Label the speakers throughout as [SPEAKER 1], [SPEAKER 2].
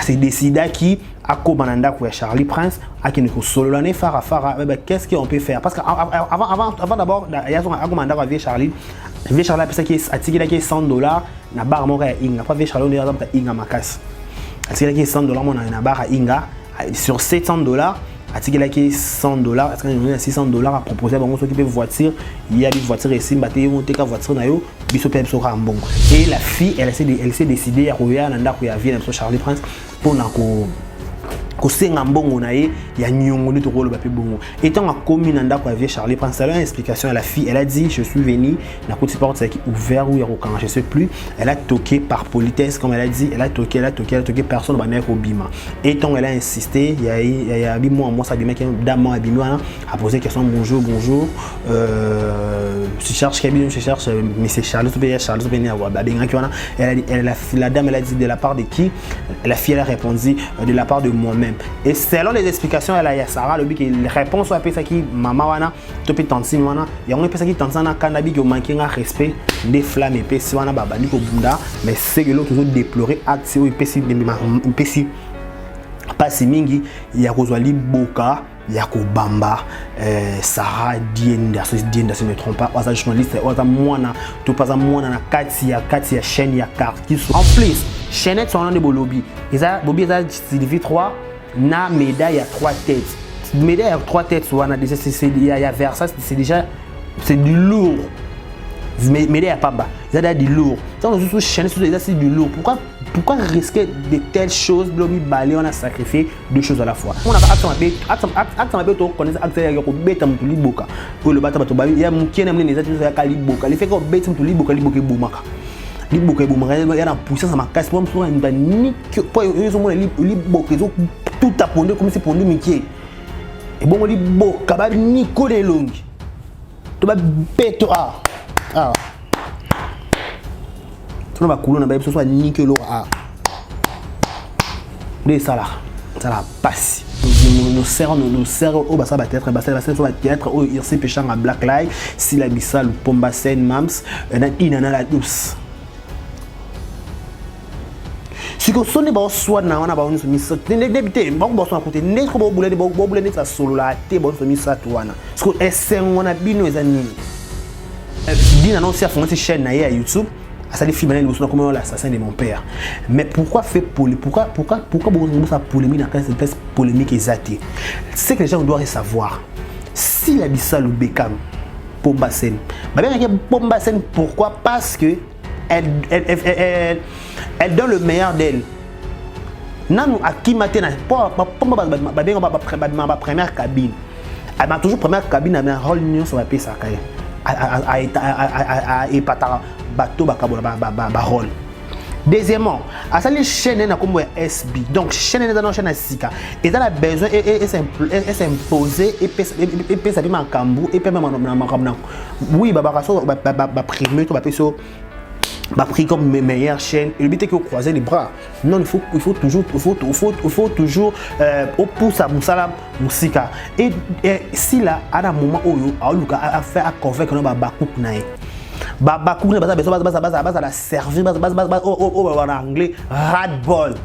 [SPEAKER 1] c'est décidé qui a commandé pour Charlie Prince à qui nous solo l'année Farah qu'est-ce qu'on peut faire parce qu'avant d'abord il y a un commandant avec Charlie a pensé qu'il a tiré $100 na barre mon inga pas Charlie on est exemple inga makas a tiré $100 mon na barre inga sur $700 a tiré $100 est-ce qu'on a $600 à proposer bon ceux qui peuvent voiture il y a des voitures ici batté monter ka voiture na yo biso pe so rambon et la fille elle s'est décidée à revenir na ndako ya vie na Charlie Prince pour na ko senga mbongo na ye ya nyongo ni to ko lo ba pe bongo étant à commune na ndako ya vie Charlie Prince ça a une explication à la fille elle a dit je suis venue na côté porte c'est qui ouvert ou quand je sais plus elle a toqué par politesse comme elle a dit elle a toqué personne ba nek obima étant elle a insisté il y a moi ça bima qui dame abima a posé question bonjour je cherche Kevin je cherche monsieur Charles Benny avoir ba benga qui la dame elle a dit de la part de qui la fille elle a répondu de la part de moi-même. Et selon les explications, elle a Sarah le que les réponses sont appelées ça qui maman wana topi tantine wana ya on ça qui tantine na kanabi qui manquer un respect des flammes et pesi wana baba ni ko bunda mais c'est que l'autre toujours déplorer acte ou pesi pas si mingi ya kozwali boka ya ko bamba Sarah Dienda si je me trompe pas oza journaliste oza mwana to pas mwana na kati ya chaîne ya carte qui en plus chaîne sont dans bolobi eza bobi eza signifie 3 na médaille à 3 têtes médaille à 3 têtes wana déjà c'est il y a Versace c'est déjà c'est du lourd médaille à pas bas ça du lourd ça on sous chaîne c'est du lourd pourquoi risquer de telles choses blomi balé on a sacrifié deux choses à la fois on a acte ma beto connaître acte ya ko beta mutu liboka ko le bata bato ba ya mukene mne nezati ya kaliboka le fait ko beta mutu liboka bomaka liboka bomaka ya na puissance ma casse pour me ni pour ils ont liboka ils ont tout apondé comme si pondu mikie et bon liboka ba ni ko de longi to ba beto tu vas couler na ce soit nickel ah de ça là passe nous serre au basa peut-être au irsi péchant à Black Light si la bissal pomba sen mams na inana la douce si que sonne ba soit na wana ba on se mis débité bon so côté ne ko boule ne ça solo la té bon so mis ça toana parce que est on a bino ezani dina non si a fondé chaîne na YouTube ça les films comment l'assassin de mon père mais pourquoi beaucoup ça polémique dans cette polémique exagérée c'est que les gens doivent savoir si la Bissal ou Beckham Pomba Sen Pomba Sen pourquoi parce que elle donne le meilleur d'elle non à qui matin Pomba première cabine elle m'a toujours première cabine avec un rôle union sur la pièce à épatara bateau rôle. Deuxièmement, à ça les chaînes na comme SB. Donc chaîne dans chaîne Sika. Et dans la besoin et s'imposer et ça bien en Cambou et même en oui babaraso primé to bapeso pris comme meilleure chaîne et le but est que croiser les bras. Non, il faut toujours au pouce à Moussala Moussika. Et si là à un moment où a fait à convaincre nos bakouk nae. Bakouk ne basa la servir en anglais radball.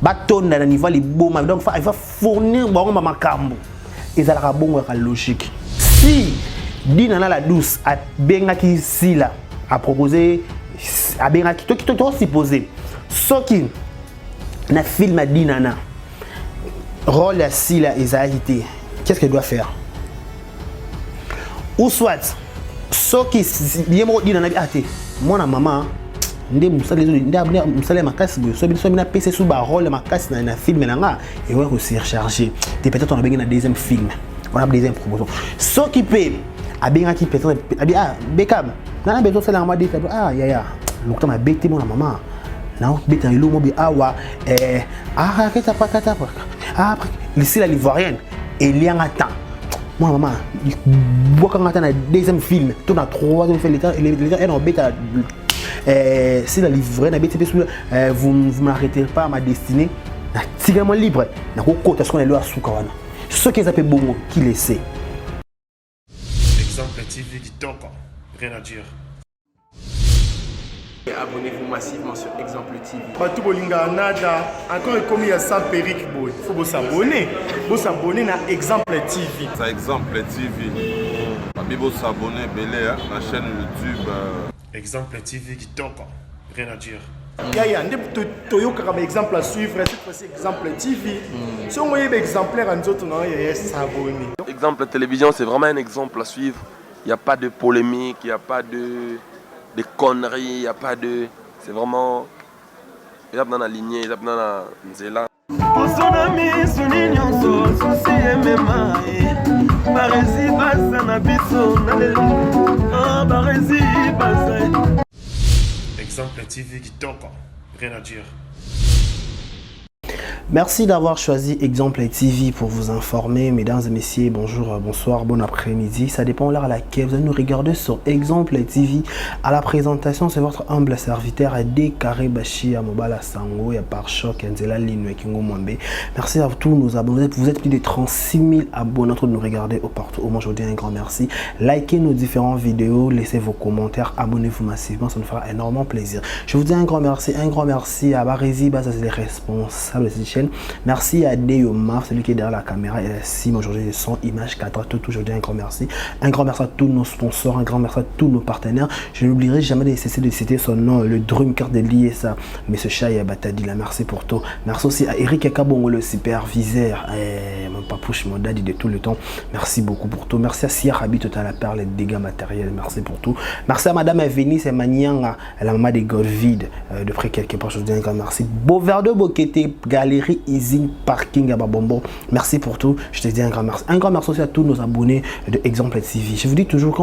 [SPEAKER 1] Baton dans le niveau les beaux donc il va fournir bon makambo. Et ça la bon logique. Si Dinana la douce a bengaki si là a proposé a bengaki to supposé soki na film a Dinana rôle à si là exagéré qu'est-ce qu'elle doit faire ou soit soki yemo Dinana ate mona maman ndé musale makasi so bina PC sous ba rôle makasi na film nanga et ouais aussi recharger et peut-être on a besoin d'un deuxième film on a deuxième promotion so qui peut a bien qui peut-être Beckham na besoin c'est la mode ya l'octobre ma bête mon maman na bête ilo mo bi awa kata après ici la l'ivoirienne et lien attend moi maman bois quand attend deuxième film tout na troisième film les gars on bête si la livrée na bête vous m'arrêtez pas à ma destinée na tigament libre na ko kota ce qu'on est là suka wana ce qui s'appelle bongo qui laissait
[SPEAKER 2] exemple TV dit donc rien à dire. Abonnez-vous massivement sur Exemple TV.
[SPEAKER 3] Batou Bolinga Nada, encore comme il y a ça Péric Boy. Il faut s'abonner. Vous s'abonner à Exemple TV.
[SPEAKER 4] C'est Exemple TV. Vous s'abonner à la chaîne YouTube.
[SPEAKER 3] Exemple TV qui toque. Rien à dire. Il y a un exemple à suivre. Cette fois-ci, Exemple TV. Si on voit exemplaire en autres, il y a s'abonner.
[SPEAKER 5] Exemple télévision, c'est vraiment un exemple à suivre. Il n'y a pas de polémique, il n'y a pas de conneries, il n'y a pas de... C'est vraiment... Il y a dans la lignée, il y a dans la nzela.
[SPEAKER 3] Exemple TV qui toque. Rien à dire.
[SPEAKER 1] Merci d'avoir choisi Exemple TV pour vous informer. Mesdames et messieurs, bonjour, bonsoir, bon après-midi. Ça dépend de l'heure à laquelle vous allez nous regarder sur Exemple TV. À la présentation, c'est votre humble serviteur Décaré Bashi à Mobala Sango et à Parchoc Nzela Lino Kingo Mwambe. Merci à tous nos abonnés. Vous êtes plus de 36 000 abonnés en train de nous regarder au partout. Au moins, je vous dis un grand merci. Likez nos différentes vidéos, laissez vos commentaires, abonnez-vous massivement, ça nous fera énormément plaisir. Je vous dis un grand merci à Barézi, c'est les responsables de cette chaîne. Merci à Deyoma, celui qui est derrière la caméra et la sim aujourd'hui, son image 4 tout aujourd'hui. Un grand merci. Un grand merci à tous nos sponsors, un grand merci à tous nos partenaires. Je n'oublierai jamais de cesser de citer son nom, le Drumcard de l'ISA, M. Chaya Batadi, la merci pour tout. Merci aussi à Eric Akabongo, le superviseur, mon papouche, mon daddy de tout le temps. Merci beaucoup pour tout. Merci à Sia Rabi, Total, la perle et dégâts matériels. Merci pour tout. Merci à Madame Evenice et Manianga, la maman des Godvid, de près quelque part. Je vous dis un grand merci. Beauverdo Bokete, Galerie Easy Parking à Babombo. Merci pour tout. Je te dis un grand merci. Un grand merci aussi à tous nos abonnés de Exemple TV. Je vous dis toujours,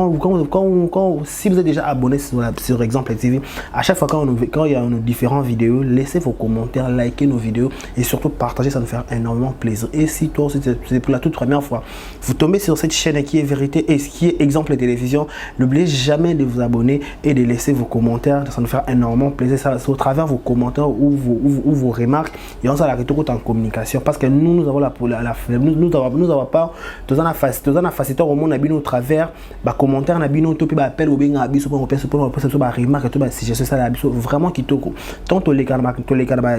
[SPEAKER 1] si vous êtes déjà abonné sur Exemple TV, à chaque fois quand il y a nos différentes vidéos, laissez vos commentaires, likez nos vidéos et surtout partagez, ça nous fait énormément plaisir. Et si toi aussi c'est pour la toute première fois, vous tombez sur cette chaîne qui est Vérité et qui est Exemple Télévision, n'oubliez jamais de vous abonner et de laisser vos commentaires, ça nous fait énormément plaisir. C'est au travers de vos commentaires ou vos remarques, et on s'arrête en communication parce que nous avons nous avons pas tous en facilité au monde au travers ba commentaire na bino to pe ba appel ou bien abiso pour remarque to ba suggestion ça abiso vraiment kitoko tant to les karma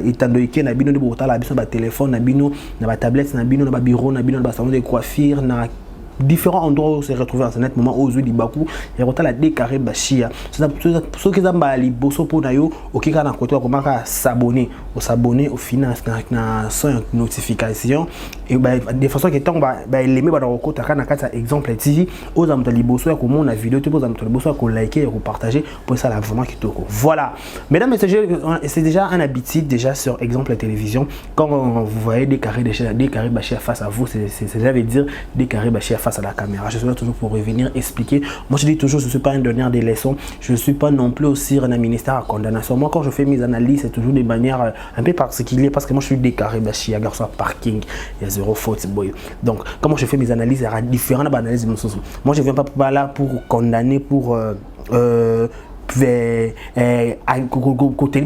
[SPEAKER 1] itando iki na bino de botala abiso ba téléphone na bino na ba tablette na bino na ba bureau na bino na ba salon de coiffure na différents endroits où se retrouver en ce moment aux yeux du Bakou et rota la Décaré Bachia ceux qui ont bali bosso pour nayo ok quand à côté comment s'abonner au final na son notification et de façon que tant l'aimer ba dans côté quand na Exemple TV aux amis de bosso comment on a vidéo tout aux amis de bosso qu'on liker et qu'on partager pour ça là vraiment qui toko. Voilà mesdames et messieurs, c'est déjà un habitude déjà sur Exemple Télévision quand vous voyez Décaré Bachia face à vous, c'est ça veut dire Décaré Bachia face à la caméra. Je suis là toujours pour revenir expliquer. Moi je dis toujours, je ne suis pas un donneur des leçons, je ne suis pas non plus aussi un ministère à condamnation. Moi quand je fais mes analyses, c'est toujours de manière un peu particulière parce que moi je suis Décaré Bachia, garçon parking, il y a zéro faute boy. Donc comment je fais mes analyses, il y aura différentes analyses. Moi je ne viens pas là pour condamner, pour côté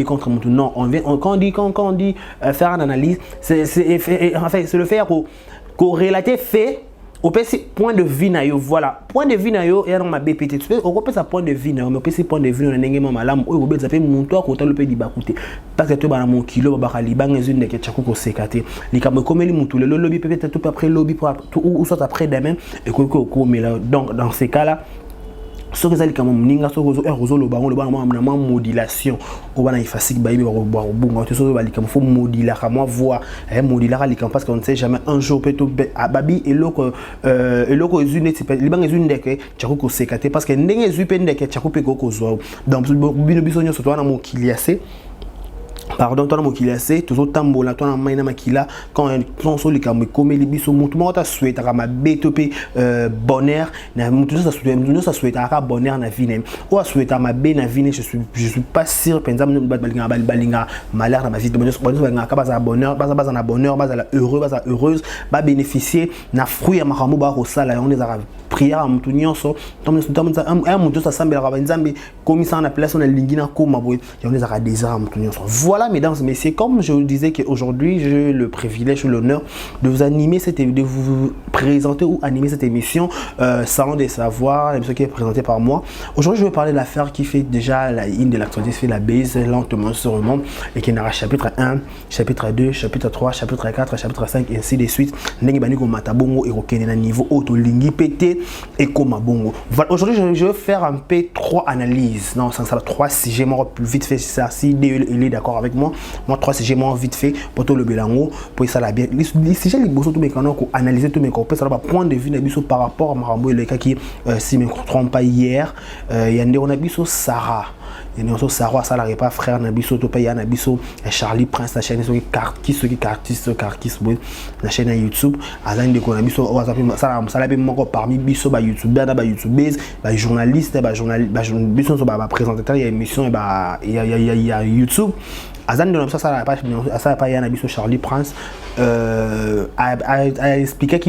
[SPEAKER 1] contre mon non, quand on dit faire une analyse, c'est le faire corrélater fait au point de vue na yo. Voilà, point de vue na yo et on m'a BPT tu peux on repère sa point de vue na yo mais aussi point de vue na ngema malamu o robert ça fait mon toi côté le pays bakute parce que tu ba na mon kilo ba kali ba ngezune de ketchako ko sekate likambo komeli mutu le lobby peut-être tout après lobby pour ou soit après demain et ko mais là donc dans ces cas là ce que ça dit quand même ninga so rozo lo bango le bango na modulation au bana ifasik ba ibe ba bunga to so ba likam faut moduler ka moi voix moduler ka likam parce qu'on ne sait jamais un jour peut tout babi et loko ezune type libanga ezune ndeke tchako ko sekate parce que ndenge ezupe ndeke tchako pe ko zo donc bino bisonyo so to na mo kiliase. Pardon, toi, mon c'est toujours tambola, toi, maina makila, quand on se les comme les bisous, mon tout le monde a souhaité à ma bétopé bonheur, ça souhaite à bonheur na vie, ou à souhaiter à ma bé na vie, je suis pas sûr, par exemple, balinga malheur dans ma vie, bonheur, basa na bonheur, basa la heureux, basa heureuse, ba bénéficier na fruit à ma ramou ba rosala, on les a prière à mutu nyonso un mutu ça semble la nzambe comme ça na place on a lingina koma boy il y a des désir à mutu nyonso. Voilà mesdames et messieurs, comme je vous disais qu'aujourd'hui j'ai le privilège, l'honneur de vous animer de vous présenter ou animer cette émission Salon des Savoirs, l'émission qui est présentée par moi. Aujourd'hui je vais parler de l'affaire qui fait déjà la ligne de l'actualité, fait la base lentement sur le monde et qui n'aura chapitre 1, chapitre 2, chapitre 3, chapitre 4, chapitre 5 et ainsi de suite. Nengi bani ko matabongo et rokene na niveau auto lingi pété et koma bongo. Voilà, aujourd'hui je vais faire un peu 3 analyses. Non, ça sera 3 sujets moi plus vite fait ça si il est d'accord avec moi. Moi 3 sujets moi vite fait pour tout le belango pour ça la bien. Les sujets les bosso tout mes canaux ko analyser tout mes corps ça va point de vue na biso par rapport à Marambo et le cas qui si me trompe pas hier il y a on a biso Sarah. Il y a Sarah, ça n'arrive pas frère Nabiso, Topaya Nabiso, Charlie Prince, la chaîne la chaîne YouTube, Azan de Konabiso, ça l'a bien parmi Biso, YouTube, YouTubers, journalistes, journalistes, présentateur, il y a émission, il y a YouTube. Azan de ça n'a pas Nabiso Charlie Prince a expliqué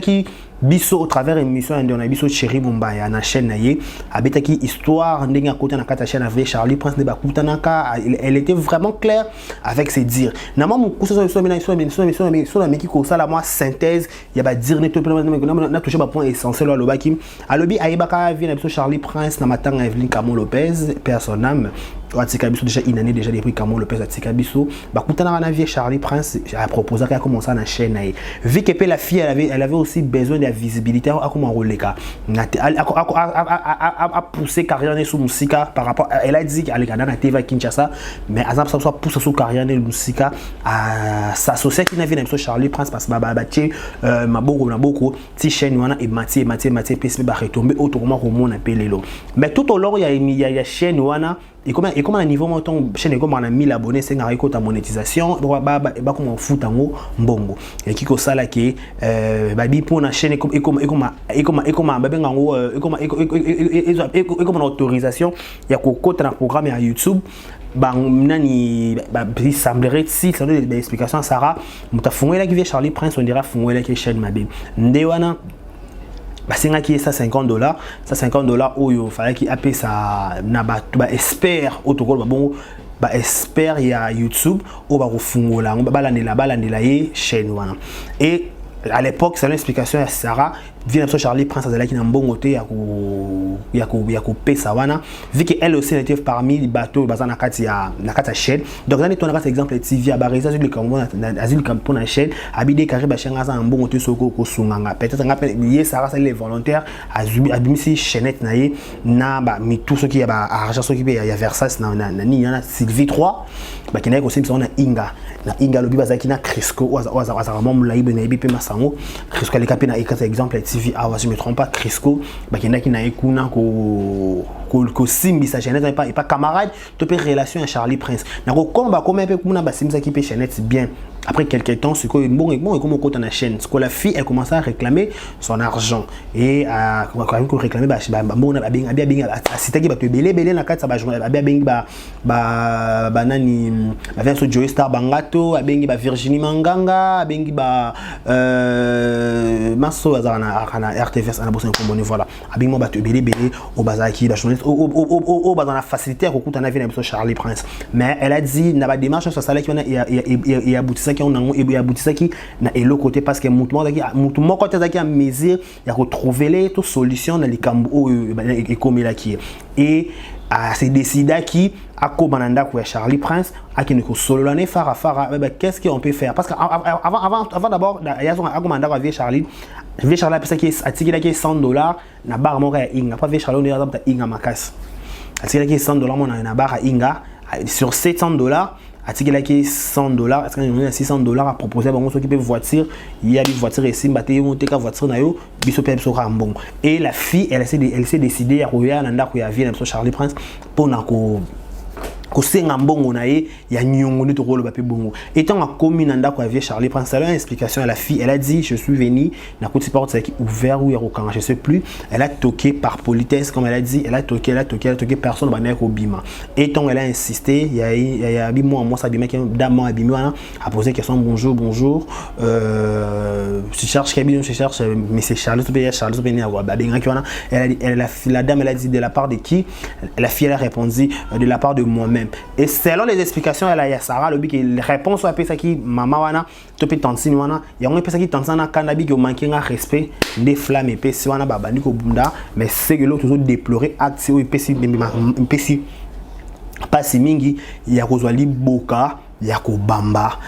[SPEAKER 1] qui biso au travers émission de Nabiso Chéri Mumbaya na chaîne naie abetaki histoire ndenga côté na kata chaîne avec Charlie Prince de bakutanaka. Elle était vraiment claire avec ses dires na mamu kuso so la meki ko sala moi synthèse ya ba dire ne to na toucher ba point essentiel lo baki alobi ayebaka vi na biso Charlie Prince na matanga Evelyn Camon Lopez personnam atika biso déjà une année déjà depuis Camon Lopez atika biso bakutana na vie Charlie Prince a proposé qu'à commencer na chaîne naie vu que la fille elle avait aussi besoin de visibilité à comment roleka a poussé carrière sous musica par rapport elle a dit qu'elle est dans TV Kinshasa mais azam ça soit pousse sous carrière de musica à s'associer qui n'avait même Charlie Prince parce que babatie maboko na boko ti chaîne wana et Mathieu PSB ba retomber autrement comme on appelle lo mais tout au long il y a chaîne wana et comment à niveau montant chaîne comme on a 1000 abonnés c'est un récolte à monétisation ba comment fout en mbongo et qui ko sala ki babi pour na chaîne et comme autorisation il y a côté dans programme à YouTube nani il semblerait si ça donne des explications Sarah mutafunguela qui vient Charlie Prince on dira funguela qui chaîne mabe ndewana basenga qui est ça $50 où il fallait qu'il appelle ça naba expert autour bon expert il y a YouTube au ba fungola balandela ye chaîne wana et à l'époque c'est une explication à Sarah vient sur Charlie Prince azala qui na mbongote ya ko pesa wana vu que elle aussi était parmi les bateaux bazana kati ya chaîne donc dans ton exemple TV à barisa sur le Cameroun azil campon na chaîne abide kariba chenga za mbongote soko ko sunganga peut-être nga lié Sarah c'est les volontaires abimisi chaînette na ye na ba mi tout ce qui ya ba argent ce qui ya Versace na ni na Sylvie 3 ba kina ko simsa na Inga lobi bazaki na Crisco waza mom la ibe na ibe pe masango Crisco le kapina et exemple TV si je me trompe pas Crisco bakenda ki na ekuna ko simbi sa chaîne et pas camarade to pe relation à Charlie Prince na ko combat comme un peu kuna ba simsa ki pe chaîne bien après quelques temps c'est que bon et comme on compte na chaîne ce que la fille elle commence à réclamer son argent et quand même ko réclamer ba bon bien sitaki ba to belé na kati ba journal ba nani ba vient sur Joy Star Bangato abengi ba Virginie Manganga abengi ba maso azana RTVS ana bosse ko voilà abengi mo ba to belé au bazaki ba journaliste au bazana facilité ko kuta na vie na biso Charlie Prince mais elle a dit na ba démarche sur ça là qui et aboutissaki on a aboutissaki na elo côté parce que mutumo côté zaki a mesure ya retrouver les to solution dans les cambo et comme là qui et c'est décidé qui à Kobananda pour Charlie Prince à qui ne ko solo l'année fara qu'est-ce qu'on peut faire parce que avant d'abord il y a à Kobananda avec Charlie parce que atiki là qui $100 na bar mo ya inga pas Charlie on est exemple inga makas atiki là qui $100 mon na bar inga sur $700 atiki là qui $100 est-ce qu'on a $600 à proposer bon ceux qui peuvent voiture il y a des voitures ici bater monter ka voiture na yo biso pe biso rambon et la fille elle s'est décidée à revenir nanda ko ya vie na Charlie Prince pour na ko kosenga mbongo na ye ya nyongo ni tokolo bape bongo étant en commune ndako avec Charlie Prince ça a une explication à la fille elle a dit je suis venue na côté porte qui ouvert ou yarokanga je sais plus elle a toqué par politesse comme elle a dit elle a toqué personne va naître au bima étant elle a insisté il y a moi ça bima qui dame a bima a posé question bonjour je cherche mais c'est Charles Béni à babenga qui la dame elle a dit de la part de qui la fille elle a répondu de la part de moi-même. Et selon les explications, elle a Sarah, le but les réponses à ça qui maman wana, topé tantine wana, il y a un peu ça qui tantine na cannabis qui manque un respect des flammes et puis wana babani ko bunda, mais c'est que l'autre toujours déplorer acte ou pesi pas si mingi, il y a kozwali boka Yako Bamba,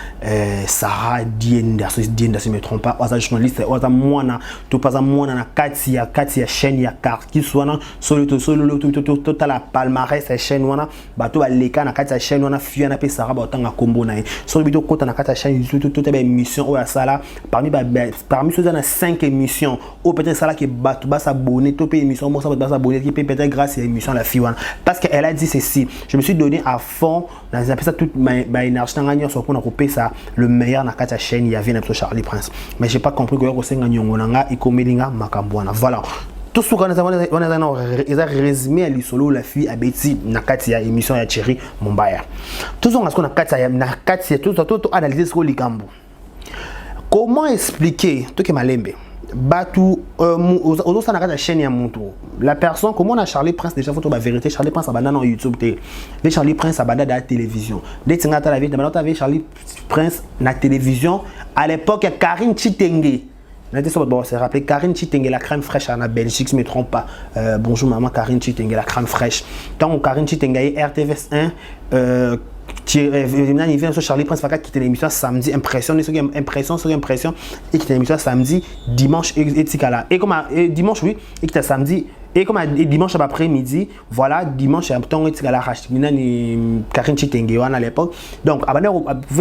[SPEAKER 1] Sarah Dienda, si je ne me trompe pas, aux journalistes, aux moana, tout pas à moana, na Katia chaîne, ya car qui soit sur le total la palmarès, la chaîne wana, bateau à l'écart, na Katia chaîne wana, fille na pe Sarah, bateau à combo na. Sur le bidon côté na Katia chaîne, toute émission ou à sala, parmi ceux qui ont 5 émissions, ou peut-être ça là qui bateau bas s'abonner, tout pays émission, moi ça va s'abonner, qui peut peut-être grâce à l'émission la fille wana, parce qu'elle a dit ceci, je me suis donné à fond, dans ça toute ma ça le meilleur na kata chaîne il y avait notre Charlie Prince mais j'ai pas compris que yo senga nyongonanga ikomelinga makambwana voilà tout ce qu'on a résumé à l'isolo la fille a Betty na kati ya émission ya Thierry Mumbaya tout ce qu'on a kati ya na kati ya tout analyser ce ko likambo comment expliquer tout que malembe Batu aux ça n'a chaîne ya monto la personne comment on a Charlie Prince déjà photo la vérité Charlie Prince abandonne dans YouTube té Charlie Prince abandonne dans la télévision dès que tu la vie maintenant tu avais Charlie Prince na télévision à l'époque il y a Karine Chitenge bon, c'est rappelé Karine Chitenge la crème fraîche en Belgique, je ne me trompe pas. Bonjour maman Karine Chitenge la crème fraîche. Tant Karine Chitenge RTVS 1 il vient sur Charlie Prince qui quitte l'émission samedi impression et qui l'émission samedi dimanche et comme dimanche oui et qui samedi et comme dimanche après-midi voilà dimanche à temps et la rachmina ni Karine Chitenge à l'époque donc abonné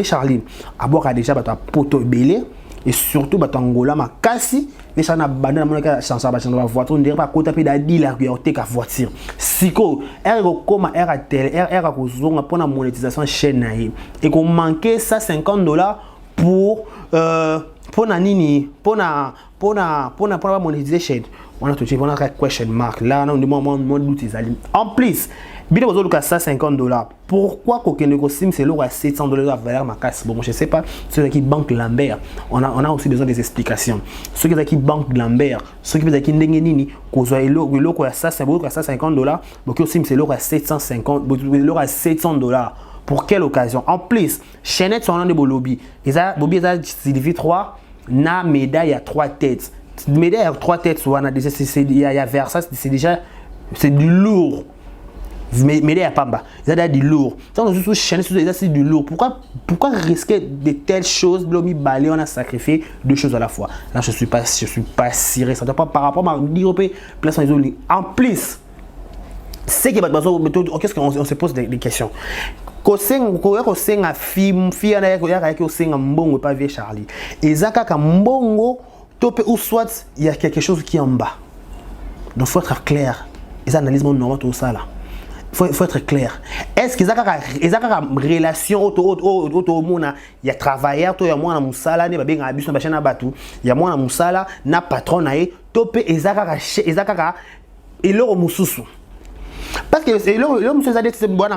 [SPEAKER 1] Charlie abord déjà ba poto belé et surtout Angola ma kasi les gens na banda na chanson ba chanson voiture ndire pas kota pe da di la yote ka voiture siko comme a tel a kozonga pour la monétisation chaîne na et qu'on manquait ça $50 pour nani pour monétiser chaîne on a tout on a question mark là on demande en plus bien vous avez ça $50 pourquoi qu'aucun sim c'est l'euro à $700 à valeur ma casse bon je sais pas ceux qui banque Lambert on a aussi besoin des explications ceux qui banque Lambert ceux qui ndengenini kozwa l'euro à ça c'est beaucoup à ça $50 donc sim c'est l'euro à 750 l'euro à $700 pour quelle occasion en plus chaînette sont dans des lobby ils a Bobby ça Sylvie 3 na médaille à 3 têtes médaille à 3 têtes soit il y a vers ça c'est déjà c'est du lourd mais il y a pas il y a du lourd donc nous chaîne c'est du lourd pourquoi risquer de telles choses l'homme balé on a sacrifié deux choses à la fois là je suis pas siré ça doit pas par rapport à dire place en plus c'est que qu'est-ce qu'on se pose des questions kosenga film kosenga mbongo pas vieux Charlie ezaka ka mbongo topé ou soit il y a quelque chose qui est en bas donc faut être clair les analyses normal tout ça là faut être clair est-ce qu'ils ont relation auto mona il y a travailleur to ya mwana musala ne babenga biso na bachana batu ya mwana musala na patron na ye topé ezaka eloro mususu parce que l'homme se dit c'est bon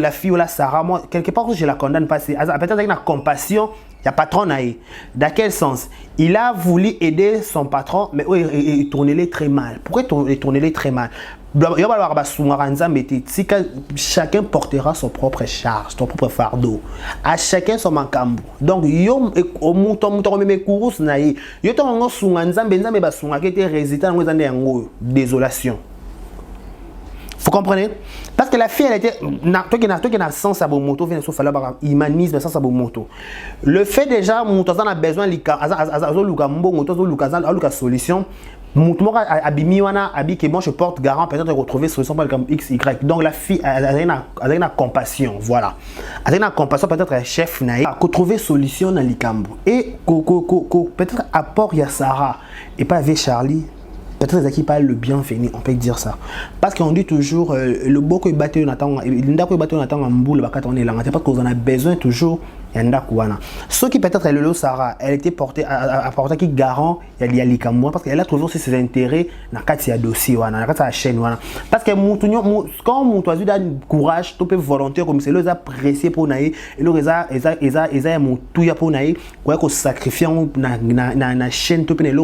[SPEAKER 1] la fille ou la Sarah moi quelque part je la condamne pas c'est peut-être avec une compassion il y a patron naï dans quel sens il a voulu aider son patron mais il tournait très mal pourquoi il tournait très mal chacun portera son propre charge, son propre fardeau. À chacun son makambo. Donc, yo au mouton même courus naï. Yo ton sunganza benza ba sunga qui était résident dans les années désolation. Vous comprenez? Parce que la fille, elle était. Toi qui n'a sens à moto, vient sur falloir humanisme sans à moto. Le fait déjà, mon a besoin de solution. Moutmora abimi wana abi que bon je porte garant peut-être de retrouver solution par comme XY donc la fille elle a une compassion voilà elle a une compassion peut-être un chef naï à trouver solution dans likambo et peut-être apport ya Sarah et pas avec Charlie peut-être ça qui parle le bienvenu, on peut dire ça. Parce qu'on dit toujours le beau que battu on attend, en boule, parce qu'on a besoin toujours. Ce qui peut-être Lolo Sarah, elle était portée à porter qui garant il y a les camois parce qu'elle a toujours ses intérêts dans le dossier dans la chaîne parce que quand mon toisu a courage tu peux volontaire comme c'est les apprécier pour naï et les mon tout ya pour naï quoi qu'on sacrifie na chaîne tu peux il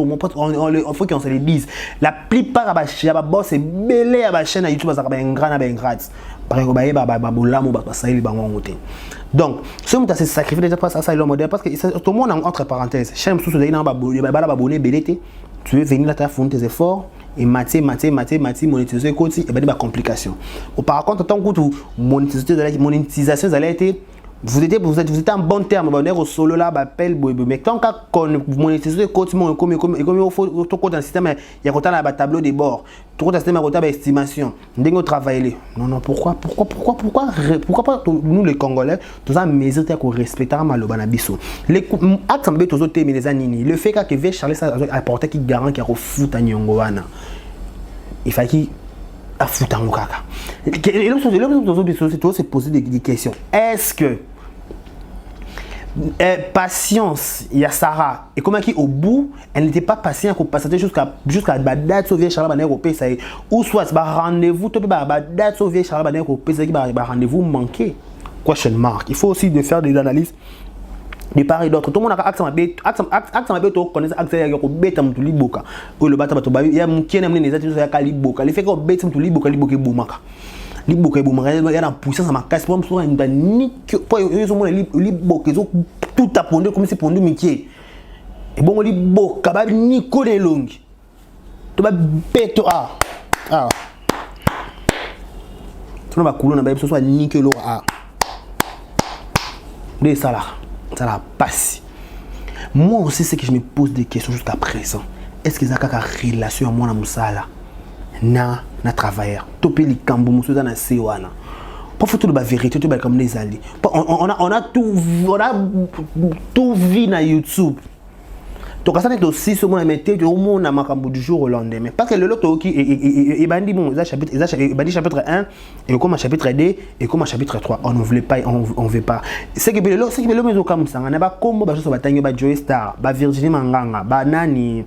[SPEAKER 1] faut qu'on se le dise la plupart à boss c'est belé à la chaîne YouTube ça va un grand par exemple donc ce que tu sacrifié déjà pas ça le modèle parce que tout le monde entre parenthèses chaîne sous d'ailleurs abonné belé tu veux venir là tu font tes efforts et monétiser côté et des complications par contre tant que monétisation ça a été vous êtes en bon terme au solo là appel mais quand on monétise côté comme il faut tout dans le système il y a un tableau de bord tout dans le système il y a estimation ndenge travailler non pourquoi pas nous les Congolais tous en mesure de respecter maloba na biso les actes mbé tous autres les anini le fait que V Charles ça apporter qui garant qui a refout à nyongo wana il faut qu'il a fout en kaka et l'autre c'est poser des questions est-ce que patience, il y a Sarah. Et comment qui au bout, elle n'était pas patiente pour passer jusqu'à la date sauver Charles Baner au pays. Ou soit c'est rendez-vous, tu peux la date sauver Charles Baner au pays, rendez-vous manqué. Question mark. Il faut aussi de faire des analyses de part et d'autre. Tout le monde a accès à tout connaître accès à bête am tuli boka. Ou le bata bato ya mukene mne nezati so ya kali boka. Le fait que bête am tuli boka boumaka. Liboka boumaka il y a la puissance à ma casse pour me souvent une nique pour ils ont liboka ils ont tout à pondre comme si pondre métier. Et bon liboka ba nico de longue. Tu vas bête ah. Tu vas couler na ba so soit nique lo de ça là. Ça la passe. Moi aussi, c'est que je me pose des questions jusqu'à présent. Est-ce que ça a une relation avec moi na travailleur? Topé les cambou, monsieur dans la séwana. Pas faut tout la vérité, tout comme les alliés. On a tout vu na YouTube. Donc ça est aussi ce moment mettre au monde na makambo du jour au lendemain parce que le lot qui et bandi bon chapitre 1 et comme chapitre 2 et comme chapitre 3 on ne voulait pas on veut pas c'est que le mais comme ça on a pas comme ba so batanyo ba Joy Star ba Virginie Manganga ba nani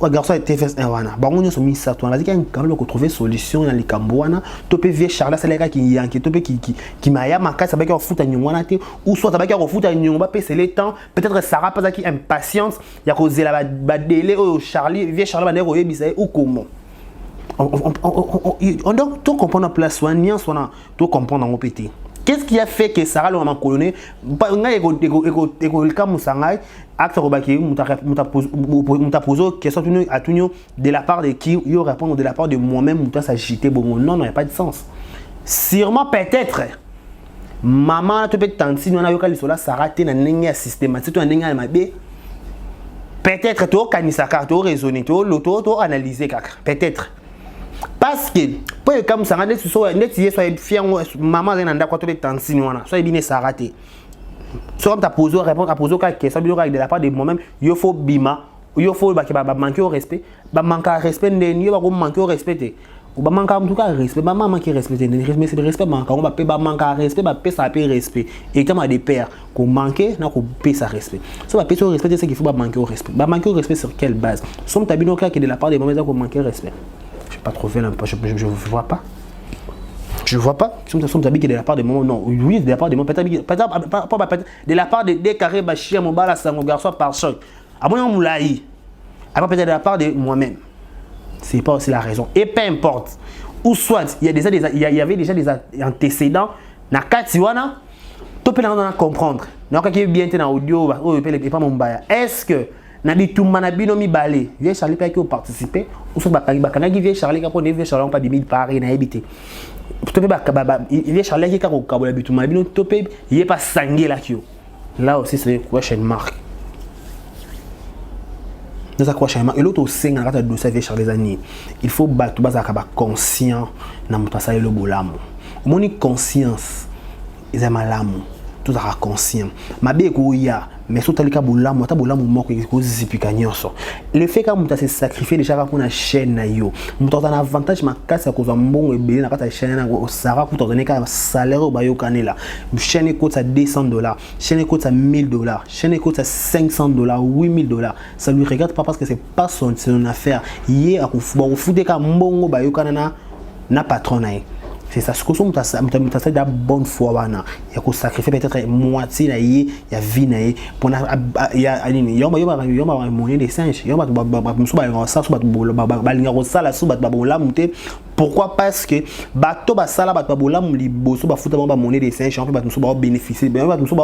[SPEAKER 1] o garçon TFS 1 wana ba ngonyo so mi ça toi on a dit qu'il capable de trouver solution dans les Cambouana topé vie Charles c'est les gars qui yanki topé qui maya makasa ça ba ki futa nyongwana te ou soit ça ba ki futa nyongba c'est le temps peut-être Sarah pas qui impatience ya causer la ba délai au Charlie vie Charles baner o yebisa ou comment on donc tout comprendre place soignant soit tout comprendre en pété. Qu'est-ce qui a fait que Sarah l'a coloné pas ngai ego ka musangai acte robaki muta posé question à tout de la part de qui il répondre de la part de moi-même muta s'agiter bon non il y a pas de sens sûrement peut-être maman te peut tenter nous on a eu cela Sarah té na ninga systématique to ninga mabe peut-être to kanisaka to raisonner to analyser peut-être parce que pour comme ça net soit fier maman nanda quoi to peut tenter nous soit bien s'arrêter soit ta poser répondre à poser quelque question de la part de moi-même il faut bima il faut manquer au respect manquer respect il va manquer au respect ou manquer en tout cas respect maman manquer respect c'est respect manquer on va pas manquer respect va pas ça payer respect et comme des pères qu'on manquer na qu'on payer ça respect ça va payer au respect c'est qu'il faut manquer au respect manquer au respect sur quelle base somme tabino qui est de la part des moments qu'on manquer respect je pas trouvé là je vois pas somme tabino qui est de la part des moments non oui de la part des moments peut-être de la part des carrés bachia mon bala ça mon garçon par choc à moi on moulaï après peut-être de la part de moi-même. C'est pas aussi la raison. Et peu importe. Ou soit, il y avait déjà des antécédents. Na katiwana, tu peux comprendre. Na quand il bien dans audio, pas mon baya. Est-ce que na dit tout manabino mi balé, vieux Charlie pas qui ont participé ou soit bakanga qui vieux Charlie qui a vieux Charlie pas de 1000 par na habité. Tu peux vieux Charlie qui a kabula bitu manabino tu peux il est pas sangué là qui. Là aussi c'est question mark. Dans quoi et l'autre aussi dans la dossier avec Charles Annie il faut battre base à conscient na mutasa le bolamo moni conscience ils aiment malamu tout à conscient mabe ko ya mais so talika bolamu ta bolamu moko ko zipika nyonso le fait que muta se sacrifier déjà pour na chaîne na yo muta un avantage makasi ko za mbongo ebele na kata chaîne na ko sara ko donner ka salaire ba yo kanela chaîne coûte à $200 chaîne coûte à $1000 chaîne coûte à $500 $8000 ça lui regarde pas parce que c'est pas son affaire yé a ko fouté ka mbongo ba yo kanana na patron na. C'est ça, ce que nous avons fait de la bonne foi. Il y a sacrifier peut-être moitié de la vie. Il y a monnaie des singes. Pourquoi? Parce que bateau basala bateau bolam liboso ba futa ba monnaie des singes en fait bateau ba bénéficier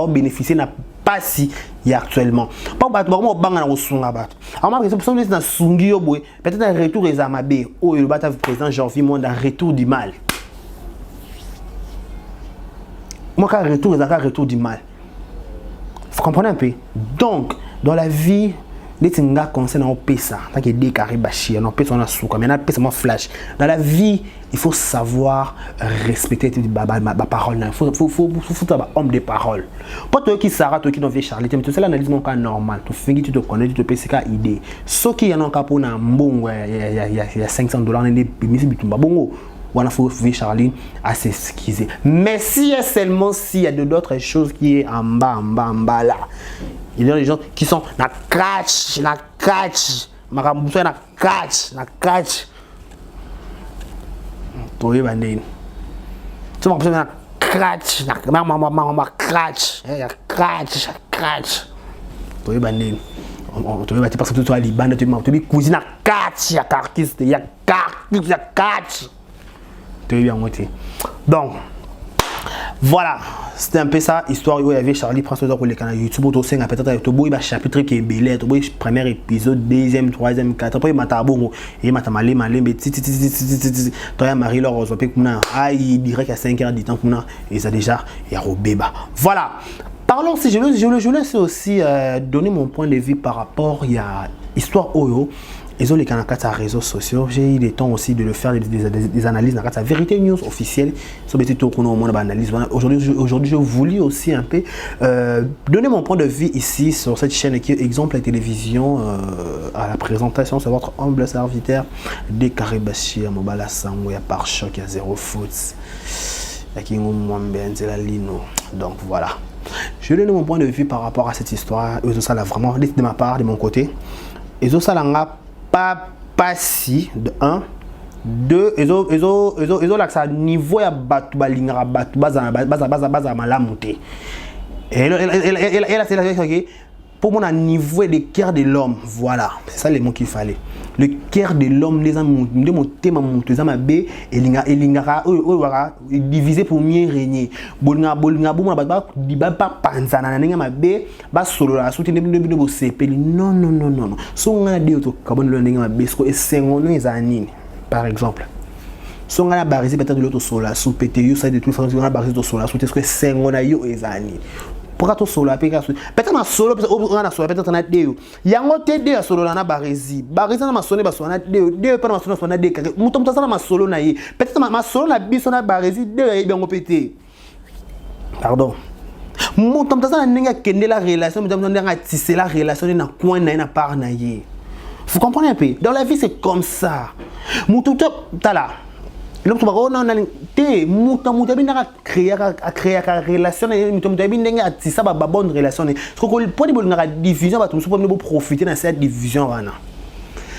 [SPEAKER 1] bénéficier n'a pas si il y a actuellement pas bateau ba banga na sunga bateau alors que c'est na sungi yo boy peut-être un retour des amabe oh le bateau président Janvier monde un retour du mal. Moi, quand retour du mal. Vous comprenez un peu? Donc, dans la vie, les tinga concernent on paie ça. Tant que des carrés bâchés, on paie son souka, mais on paie seulement flash. Dans la vie, il faut savoir respecter ma parole. Il faut être homme de parole. Pas toi qui s'arrête, toi qui n'en veux Charlie, mais tout ça l'analyse mon cas normal. Tu finis, tu te connais, tu te payes c'est idée. Ceux qui en ont un pour un bon, il y a $500, on est bon. On a fait Charlie à s'excuser. Mais s'il y a seulement s'il y a d'autres choses qui est en bas là. Il y a des gens qui sont na catch. Makambuso na catch. Toi bandine. Tu m'as besoin na catch, catch. Toi bandine. Tu vas parce que tu as Liban, tu m'as cuisine na catch, ya carquiste, ya catch. Donc voilà, c'était un peu ça histoire où il y avait Charlie Prince pour les canaux YouTube auto 5 peut-être tout beau chapitre qui est belé tout beau premier épisode deuxième troisième quatrième après matabongo et matamale petit toi Marie Laure Zopé kuna il dirait qu'il y a 5 heures du temps kuna et ça déjà il y a Robeba. Voilà. Parlons si je laisse aussi donner mon point de vue par rapport il y a histoire Oyo. Ils ont les canaux sur les réseaux sociaux. J'ai eu le temps aussi de le faire des analyses dans la vérité news officielle. Aujourd'hui, je voulais aussi un peu donner mon point de vue ici sur cette chaîne qui est exemple la télévision à la présentation. C'est votre humble serviteur des Karibashi à Mobala Sango, il y a par choc, il y a zéro foot. Donc voilà. Je donne mon point de vue par rapport à cette histoire. Et ça là vraiment de ma part, de mon côté. Et ça là pas si de 1 2 ezo là ça niveau ya batu balingara batu baza malamuté et là c'est là pour mon niveau de cœur de l'homme voilà c'est ça les mots qu'il fallait le cœur de l'homme les amis de mon thème mon tezama b et lingara divisé pour mieux régner bolinga bomo ba diba pas panzana na ninga mabe ba solo la souti de bo sepeli non so ngana de to kabon lo ninga mabe sko esengo no ezanini par exemple so ngana bariser peut-être de l'autre sola sous pété ça de toute façon ngana bariser to sola souti sko esengo na yo ezanini pour to solo peut-être ma solo peut-être na deo yango te de solo na barezi na masone ba sona de pas na sona de muto mutasa na masolo na ye peut-être ma solo na biso na barezi de bien pété pardon muto mutasa na ninga kende la relation muto ndanga tisser la relation na coin na part na ye vous comprenez un peu dans la vie c'est comme ça muto tala l'autre on a té muta bien créer relation muta bien à tisser ba bonne relation parce que pour la division ba tout pour profiter de cette division là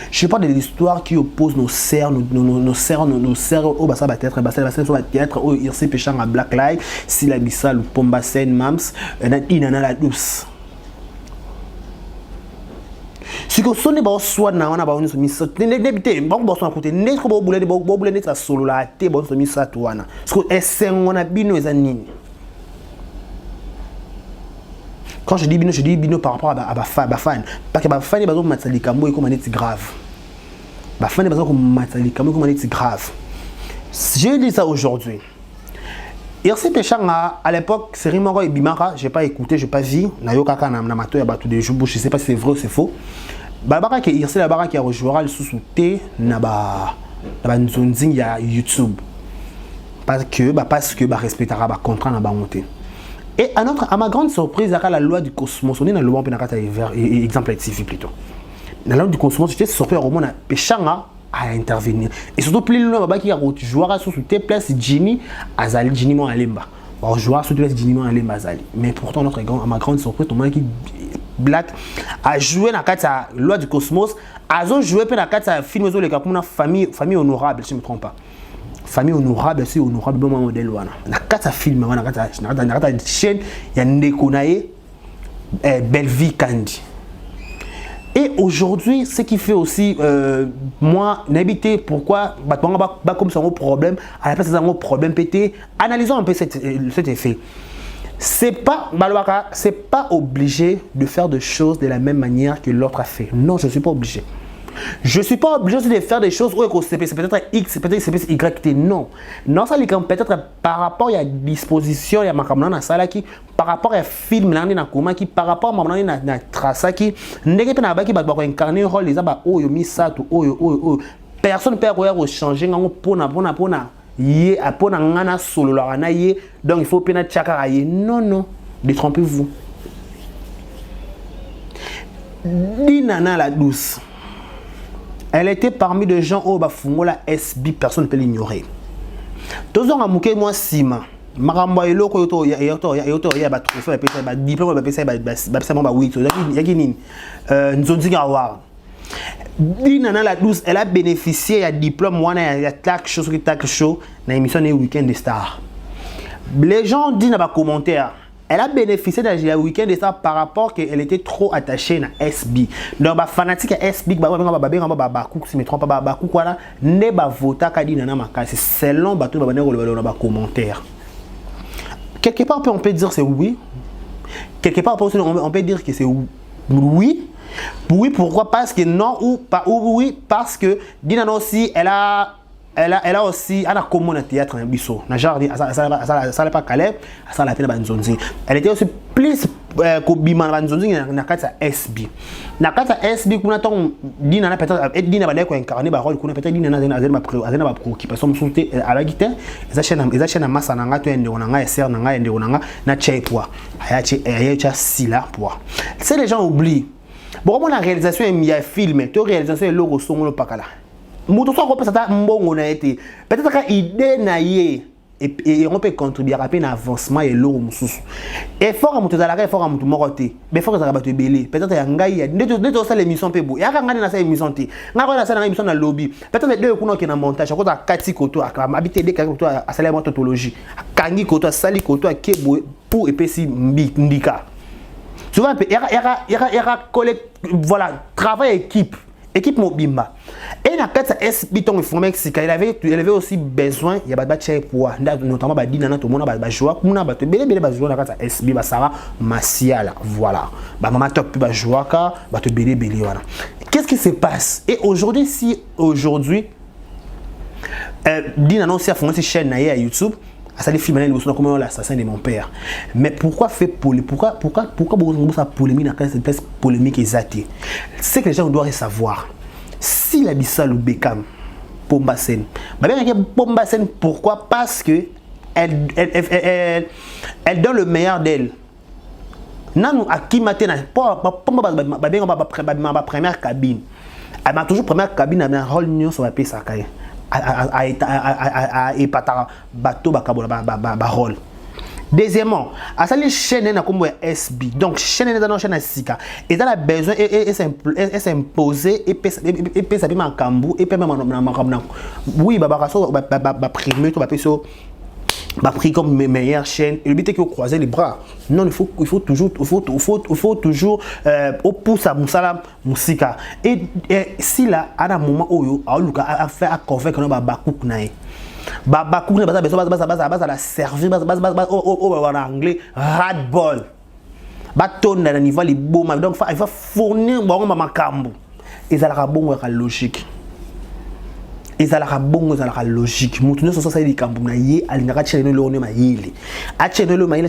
[SPEAKER 1] je parle de l'histoire qui oppose nos sœurs au basa peut-être au irsi péchant à Black Light si la bissa le pomba sen mams na la douce si que sonne ba soit na wana ba oni so misa debité ba ko so côté ne ko bo boulé ne sa solo la té ba so misa to wana parce que esengo na bino ezanini quand je dis bino par rapport à ba fan parce que ba fan ba zo matsalika mo ko maneti grave ba fan ba zo ko matsalika mo ko maneti grave je dis ça aujourd'hui Irsi Pechanga, à l'époque, c'est Rimoro et Bimara, j'ai pas écouté, j'ai pas vu. Nayoka na mato ya batu de Jubu, je sais pas si c'est vrai ou c'est faux. Babara qui Irsi la bara qui a rejouera le sous-souté na ba nzonzing ya YouTube. Parce que respectera ba contrat na ba monté. Et à ma grande surprise, la loi du cosmos, on est dans le loi, on peut exemple TV plutôt. Dans la loi du cosmos, j'étais surpris au moment où Péchanga à intervenir. Et surtout, plus loin, qui a joué sur tes places, Ginny, Azali, Ginny, mon Alemba. On joue sur tes places, Ginny, mon Alemba, Azali. Mais pourtant, à ma grande surprise, tout le monde qui Black a joué dans la loi du cosmos, a joué dans la film de la famille honorable, si je ne me trompe pas. Famille honorable, c'est honorable, bon modèle. Dans la film, dans la chaîne, il y a Ndekonaye, Belle Vie Candy. Et aujourd'hui, ce qui fait aussi, moi, n'habiter pourquoi, comme ça, un problème, à la place de un problème pété, analysons un peu cet effet. C'est pas obligé de faire des choses de la même manière que l'autre a fait. Non, je ne suis pas obligé. Je ne suis pas obligé de faire des choses où c'est peut-être X, c'est peut-être Y, non. Non, ça peut-être par rapport à la disposition, il y a ma sala qui, par rapport à film, par rapport à la trace qui, incarner un rôle, les abats, oh, mis ça, oh. Personne ne peut changer pour donc il faut pénal tchakaraye. Non, détrompez-vous. Dinana la douce. Elle était parmi des gens au bafungo la SB, personne ne peut l'ignorer. Tous ont amouké moi sima. Maramba elo ko yoto ya ba trophée ba diplôme ba pesa ba wito. Yakini nzonzi award. Dinana la douce, elle a bénéficié du diplôme wana ya tac chose qui tac show na émission des Weekend des Stars. Les gens disent dans les commentaires, elle a bénéficié de Weekend des Stars par rapport qu'elle était trop attachée à SB. Donc les fanatiques à SB, si je ne me trompe pas, ne ba vota ka dinana makasi selon bato ba les commentaires. Quelque part on peut dire c'est oui. Quelque part on peut dire que c'est oui. Oui, pourquoi? Parce que non ou pas oui, parce que Dinana aussi, elle a aussi un commun théâtre en biseau. Ça n'est pas calé, ça la peine banzonzi. Elle était aussi plus kobima banzonzi na kata SB. Na kata SB kuna ton Dinana peut-être Dinana ba ko incarner ba rôle kuna peut-être Dinana azena ba préoccupation souté à la guitare. Eza chaîne massa na ngato ende onanga SR na nga ende onanga na chepwa. Aya sila poa. C'est les gens oublient. Bon, la réalisation est mise à film, la réalisation est logo son le pakala. Moto so ko ça mbongo na été. Peut-être que idée na yé et on peut contribuer à un avancement et logo mususu. Effort à moto za la effort à moto moroté. Mais faut que ça ba te belé. Peut-être ya ngai de ça l'émission pe bo. Ya ka ngani na ça émission té. Ngako na ça na émission na lobby. Peut-être deux kuno qui na montage ko za kati koto habiter des koto à salaire tautologie. Kangi koto sali koto kebo pour epesi ndika. Souvent, il y a voilà, travail équipe Mobimba. Et dans le cas de SB, il avait aussi besoin, il y a des poids, notamment Dinana, tout le monde a joué, il y a des joueurs dans le cas de SB, Sarah Massial, voilà. Maman top, il joué, voilà. Qu'est-ce qui se passe? Et aujourd'hui, Dinana aussi a fondé une chaîne à YouTube. Ça les films comme l'assassin de mon père. Mais pourquoi beaucoup ça polémique dans cette place polémique exatée? C'est que les gens doivent savoir. Si la Bissau Beckham Pombasen, Pombasen, pourquoi? Parce que elle donne le meilleur d'elle. Nan a qui matin ma première cabine. Elle m'a toujours première cabine avec un rôle union sur la paix ça à bateau rôle. Deuxièmement, à ça les chaînes na comme SB. Donc chaîne dans chaîne Sika. Et dans la besoin et s'imposer et ça bien en Kambu et même oui primé to pris comme meilleure chaîne. Et le but est que croiser les bras. Non, il faut toujours au pouce à Moussala Moussika. Et si là à un moment où a fait à convaincre Bakouk nae. Bakouk ne va la servir en anglais radball. Baton dans le niveau les beaux donc il va fournir bon makambo. Et ça la bon logique. ezalaka bongo ezalaka logique mutu nyonso sasa ili kambu na ye alingaka tshele no ma yele atshele lo maïle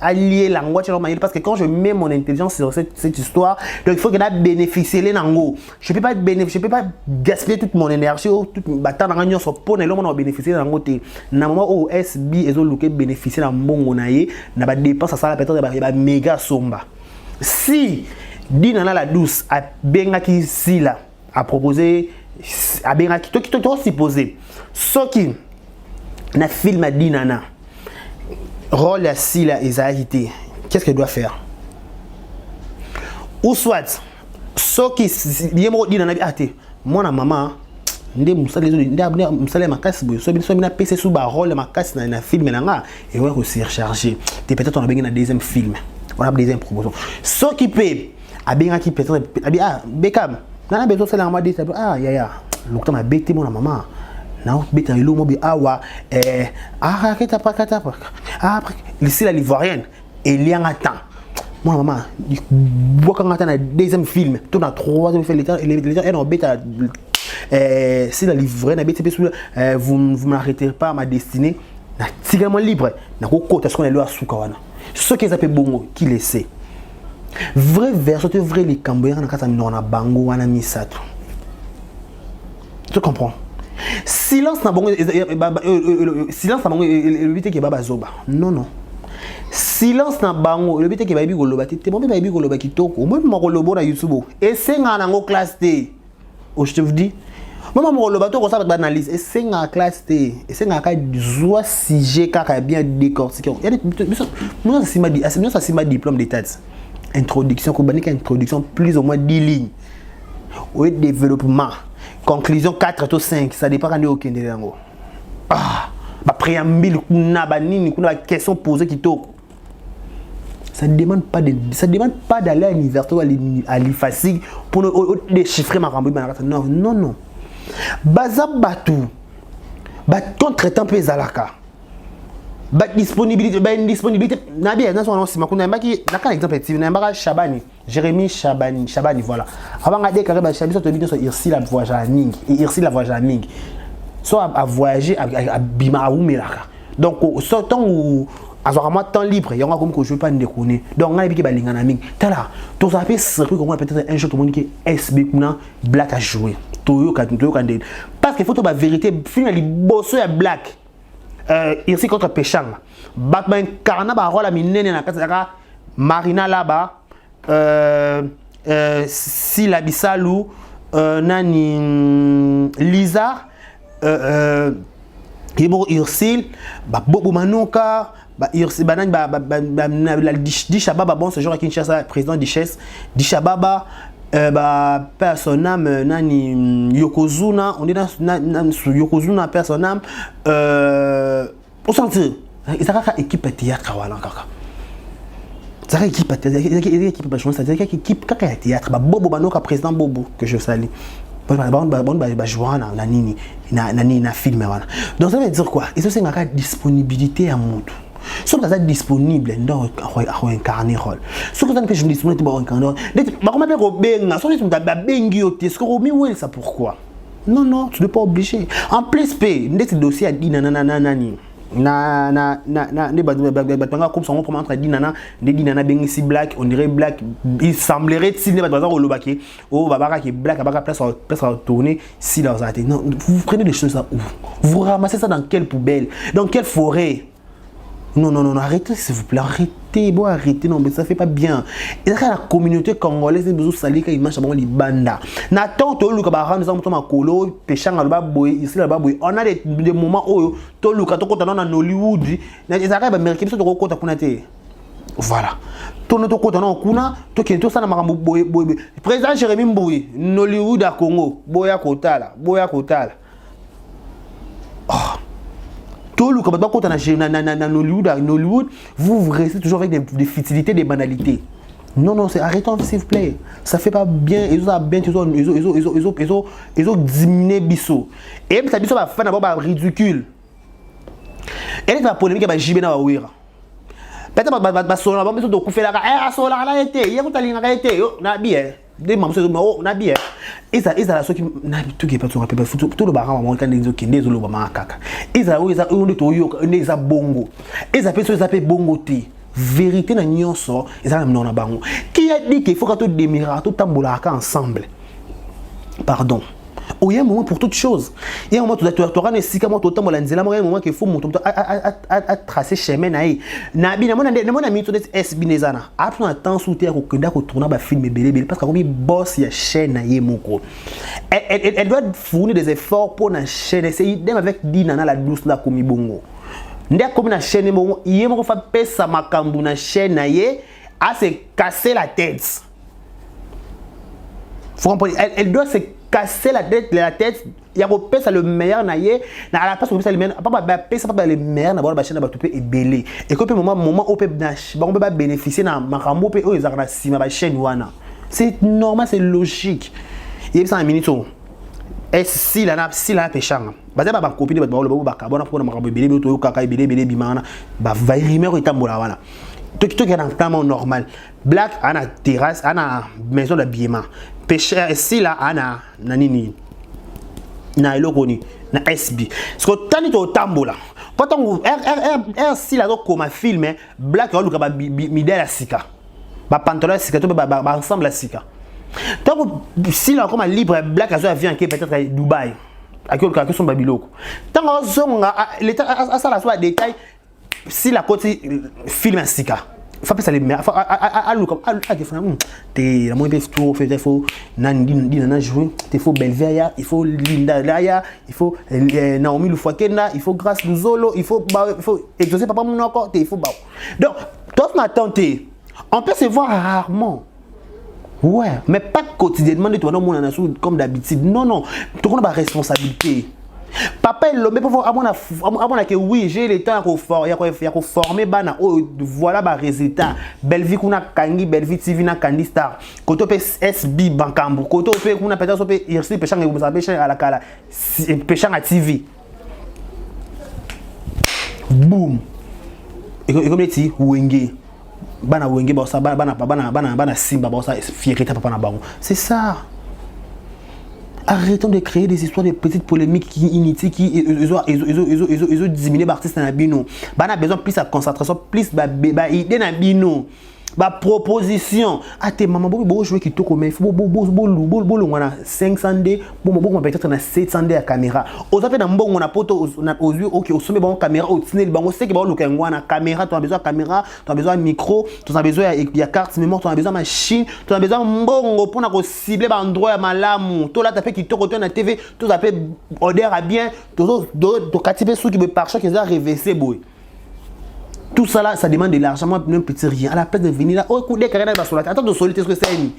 [SPEAKER 1] allier lango atshele maïle parce que quand je mets mon intelligence sur cette histoire donc il faut que na bénéficier les nango je peux pas gaspiller toute mon énergie toute batana nga nyonso pona lo mona bénéficier nango te na moment où SB ezo luke bénéficier na mbongo na ye na ba dépense ça la peut-être ba méga somba si Dinana la douce a bengaki sila a proposé a bengaki to supposé ce qui na film a Dinana rôle à sila ezahité qu'est-ce qu'elle doit faire ou soit ce qui yemo Dinana bi até moi na maman ndé musale makasi boyo so bina PC sous ba rôle makasi na film nga et ouais aussi recharger peut-être on a besoin na deuxième film on a deuxième promotion ce qui peut a bien qui peut-être Beckham nana besoin c'est la mode ya l'octobre m'a bêté mon maman na bêté le mot awa kata après ici la l'ivoirienne et il y a un temps mon maman boit quand on a deuxième film tout a troisième film les on bêta si la l'ivoirienne a bêté vous m'arrêtez pas à ma destinée na tigrement libre na ko kota ce qu'on est là sukawana ce qui s'appelle bongo qui laissait vrai verso te vrai les camboyens na kata na bango wana misato tu comprends silence na bongo silence na bongo le but que baba zoba non silence na bango le but que baby goloba te bon baby goloba kitoko moi mo golobo na YouTube et senga na ngo classe T oh je te dis maman mo goloba to ko ça ba analyse et senga classe T et senga ka joie sujet ka bien décortiqué il y a moi ça c'est ma diplôme d'état introduction introduction plus ou moins 10 lignes oui développement conclusion 4 ou 5 ça dépend quand aucun de lango ba préambule kuna ba nini kuna question posée qui to ça demande pas d'aller à l'université ou à l'IFASIG pour déchiffrer ma rambo non baza batu ba contre-temps pezalaka ba disponibilité na bien na son makuna mbaki na kan exemple TV na mbaka Shabani Jérémy Shabani voilà avant nga déclarer ba Shabani to biso irsi la voyage à Ning soit à voyager à bima à umelaka donc ce temps où azorama temps libre yanga comme que je veux pas déconner donc nga biki ba lingana Ning tala to ça fait surpris comment peut-être un jour tout le monde qui SB kuna black à jouer toyo ka parce qu'il faut to ba vérité finalement bosso ya black ici contre Péchang Batman Karna ba rôle minene na kata Marina là-bas Sila Bisalou nani Lisa Yebo Ursil ba Bobo Manoka ba Ursil banani la Dishababa bon ce jour à Kinshasa président Dishababa ba personnam nani Yokozuna on est dans Yokozuna personnam au centre ezaka équipe théâtre wala kaka zaka équipe je pense zaka équipe kaka ya théâtre ba Bobo Banoka président Bobo que je salue ba jouer na nini na film wana donc ça veut dire quoi et ça c'est une disponibilité à monde si vous êtes disponible dans incarner rôle si vous êtes disponible pour incarner bah comment faire benga si vous êtes bengi au est-ce que Romy ouais ça pourquoi non tu n'es pas obligé en plus p ndeti dossier a dit nanani na ne batanga comme son comment entre dinana bengi si black on dirait black il semblerait si ne batanga olobaki oh babaka qui black babaka place tourner si dans ça non vous prenez des choses ça où vous ramassez ça dans quelle poubelle dans quelle forêt. Non, arrêtez s'il vous plaît, arrêtez, non, mais ça fait pas bien. Et là, la communauté congolaise, c'est besoin de salir quand il marche à les bandas. N'attends pas le cabaret, nous avons un colo, péchant à l'baboy, ici l'baboy. On a des moments où tout le cato quand on a en Hollywood, les Arabes américains sont au côté de la voilà. Tout notre côté on kuna, tout qui est tout ça na makambo boy. Président Jérémy Mbouy, Hollywood à Congo, boya kotala. Quand on a Hollywood, vous restez toujours avec des futilités, des banalités. Non, c'est arrêtons s'il vous plaît. Ça fait pas bien. Ils ont diminué biso. Et ça biso va faire d'abord ridicule. Et la polémique va jiber na wira. Peut-être va sola, va besoin de couper la. Sola la été. Il y a quoi ta ligne été. Na bien. des mamans oh na bien eza la soki na tout qui pas tout rappeler tout le baran maman quand des qui des lo ba kaka eza on to yo eza bongo eza pe bongo te vérité na nyonso eza na mona bango qui a dit qu'il faut que tout démira tout tambola ensemble pardon. Il y a un moment pour toute chose. Il y a un moment où tu auras un sika moi total il y a un moment qu'il faut monter à tracer chemin naï. Nabi na mon ami tout est binezana. Après un temps sous terre que d'accord tourner ba film belé parce que comme il boss il y a chaîne naï moko. Elle doit fournir des efforts pour na chaîne essayer même avec dinana la douce là comme bongo. Ndé comme na chaîne bongo, il y a moko fa pesa makambu na chaîne naï à se casser la tête. Faut comprendre elle doit se casser la tête il y a ça le meilleur naïe na la place où ça le meilleur pas le meilleur na ba chaîne ba topé et belé et que moment au peut ba bénéficier na makambo pe o ezaka na sima ba chaîne wana c'est normal c'est logique il y a ça un minute si la péchanga ba ba copie de ba ba carbone pour na makambo belé to kaka belé bimana ba va rimer itambola wana tout est dans temps normal black ana terrasse ana maison d'habillement pêcheur ici là ana nanini na elokoni na SB parce que tani to tambola pourtant si là donc comme film black on ba midela sika ba pantalon sika to ba ensemble la sika tant si là comme libre black azo vient qui peut-être à Dubaï à quelque son babiloko tant zonga l'état à ça la soit détail si la côté film sika faut pas ça les mais comme t'es la moins tout fait il faut nana jouer il faut Belveya il faut Linda Laya il faut Naomi Lufakena il faut Grâce Luzolo il faut exaucer papa mon encore il faut donc toi ma tante on peut se voir rarement. Ouais, mais pas quotidiennement de toi non mon comme d'habitude. Non, tu connais ma responsabilité. Papa l'homme mais pour avoir que oui j'ai le temps il y a former bana voilà ba résultat belle vie qu'on a kangi belle vie TV na Candy Star koto pe SB bankambu koto pe kuna peut-être so pe irsi pechanga vous savez à la kala pechanga TV boom et comme dit wenge bana wenge ba ça bana simba ba ça fierté papa na bango c'est ça. Arrêtons de créer des histoires de petites polémiques qui inutiles qui ils ont diminué l'artiste na bino. Bana besoin plus de concentration, plus ba idée na bino. Ba proposition. Ah tes maman bo jouer qui to comme il faut bo ngana 500D, bo peut-être na 700D à caméra. Aux fait na mbongo na poto aux yeux OK au sommet bon caméra au tunnel bango c'est que ba luka ngwana caméra, tu as besoin de caméra, tu as besoin de micro, tu as besoin de carte mémoire, tu as besoin de machine, tu as besoin mbongo pour na ko cibler ba endroit malamu. To là tu fait qui to côté na TV, tu as fait odeur à bien, to katipe sous qui be par choc qui a reversé boy. Tout ça là, ça demande de l'argent, moi, même petit rien. À la place de venir là, oh, écoute, des carrières dans la attends de solitude, est-ce que c'est une?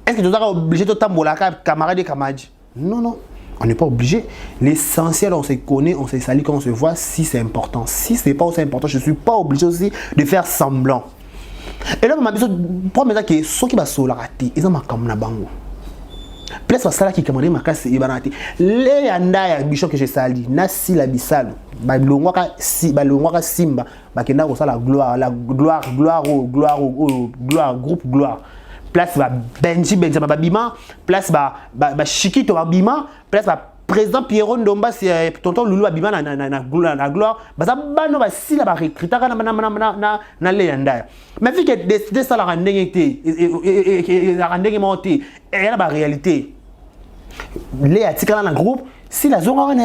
[SPEAKER 1] Est-ce que tu es obligé de tambola, camarade et camarade? Non, on n'est pas obligé. L'essentiel, on se connaît, on se salue quand on se voit, si c'est important. Si c'est pas aussi important, je ne suis pas obligé aussi de faire semblant. Et là, ma besoin, pour me dire que ceux qui vont se rater, ils ont ma comme na bango. Place à ça qui commande ma casse et banati. Les yanda ya bichon que je sali, nasi la bisalo. Balongwaka simba, bakenda ko la gloire groupe gloire. Place ba Benji Benjamin babima, place ba Chikito babima, place ba président Pierrot Ndomba c'est tonton Loulou babima na gloire. Baza bano ba sila ba recruter na les yanda. Mais vu que des ça la rendenge et la rendenge monté, et la réalité. Les articles dans le groupe, si la zone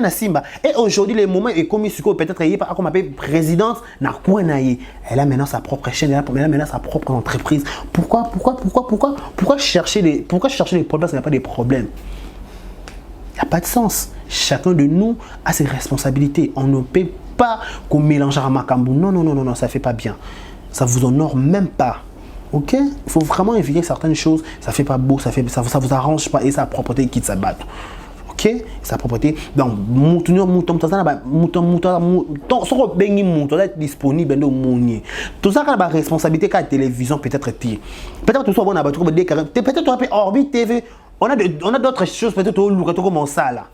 [SPEAKER 1] na simba et aujourd'hui le moment est comme peut-être comme appelle présidente na kouanaye elle a maintenant sa propre chaîne elle a maintenant sa propre entreprise pourquoi chercher les problèmes parce qu'il n'y a pas de problème. Il n'y a pas de sens. Chacun de nous a ses responsabilités. On ne peut pas qu'on mélange à makambu. Non, ça fait pas bien, ça vous honore même pas. Ok, il faut vraiment éviter certaines choses. Ça fait pas beau, ça vous arrange pas et sa propreté quitte sa batte. Ok, sa propreté. Donc, disponible dans le tout ça, quand la responsabilité qu'à la télévision peut-être tirée. Peut-être tout ça, on a peut-être on a Orbit TV. On a d'autres choses peut-être au look comme ça là.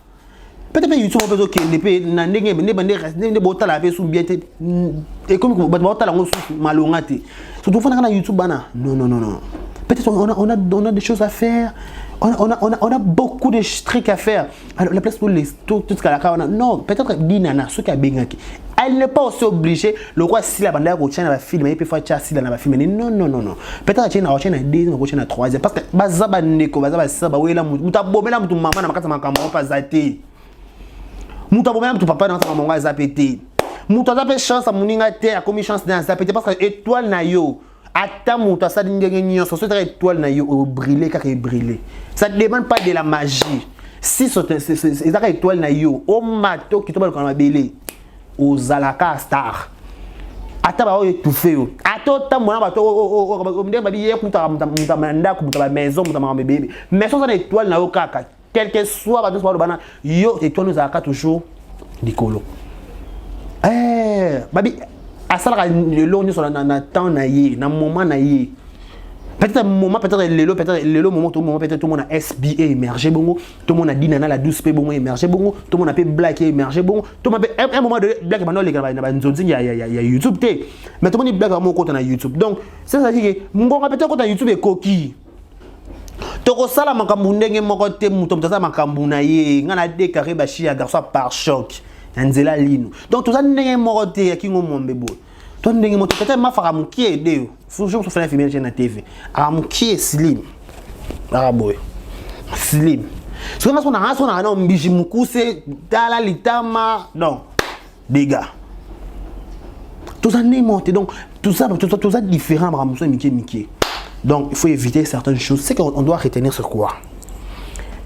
[SPEAKER 1] Peut-être YouTube peut OK les ne bota la sous bien et comme bota la malongate. Surtout fana na YouTube bana. Non. Peut-être on a des choses à faire. On a beaucoup de trucs à faire. Alors, la place pour les tout ce qu'elle a. Non, peut-être Dinana, ce qui a bien. Elle n'est pas aussi obligée. Le roi, si la bande a film, il peut faire chassis dans la film. Non. Peut-être qu'il y a une deuxième, une troisième. Parce que Bazaba Neko, Bazaba Saba, oui, là, Mouta Bomela, Moutou Maman, Namaka, Makamon, pas Zati. Mouta Bomela, Moutou Papa, dans sa maman, Zapété. Mouta Zapé chance à Mouninga Terre, a commis chance dans Zapété. Parce que étoile Nayo. Attends, Mouta, ça dit que c'est une étoile Nayo, brûler, car il brûler. Ça ne demande pas de la magie. Si c'est une étoile Nayo, au mato qui tombe dans la belé. Aux alaka star. Ata ba étouffé. Ato ta mona ba to mde ba biye kuta manda kuta maison kuta ma bébé. Mais sans étoile na okaka. Quel que soit ba to soit bana yo étoile nous alaka toujours dikolo. Babi asala le long ni sur na temps na yi na moment na yi. Peut-être un moment, peut-être le moment, tout le monde, peut-être tout le monde a SBA émergé, bon, tout le monde a Dinana la 12P, bon, émergé, bon, tout le monde a fait Black émergé, bon, tout le monde a un moment de Black, maintenant, les gars, il y a YouTube, mais tout le monde est Black à mon compte à YouTube. Donc, c'est ça qui est, mon répéter quand YouTube est coquille. Toko sala makambundenge moko te mutom tasa makambuna ye ngana décarré bachi ya garçon par choc. Nzela lino. Donc tout ça ndenge moko te ya kingo mombe bo. Toi ndenge moto peut-être ma fara mukie de faut je faire filmer sur la TV a mukie slim boy slim so na sona na mbiji mukuse dala litama non dégâts tout ça n'est monté donc tout ça différent ramuso mikie donc il faut éviter certaines choses c'est qu'on doit retenir sur quoi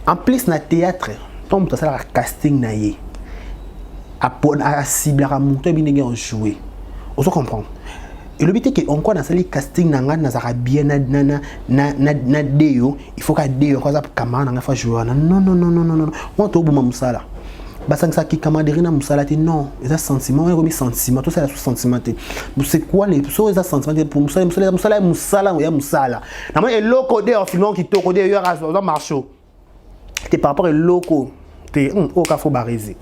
[SPEAKER 1] en plus na théâtre tombe ça la casting na ye a cible ramuto binenge on jouer. On se comprend. Et le but est qu'on croit dans ce casting nanga nazara bien na deo il faut qu'à deo quoi ça kamana nga fa jouer non on to buma musala basang ça qui camaraderie na musala te non ça sentiment on remis sentiment tout ça la sentiment c'est quoi les choses ça sentiment pour musala na moi et loco de en filmant qui toko de yo dans marcho te par rapport au loco te au ka faut bariser.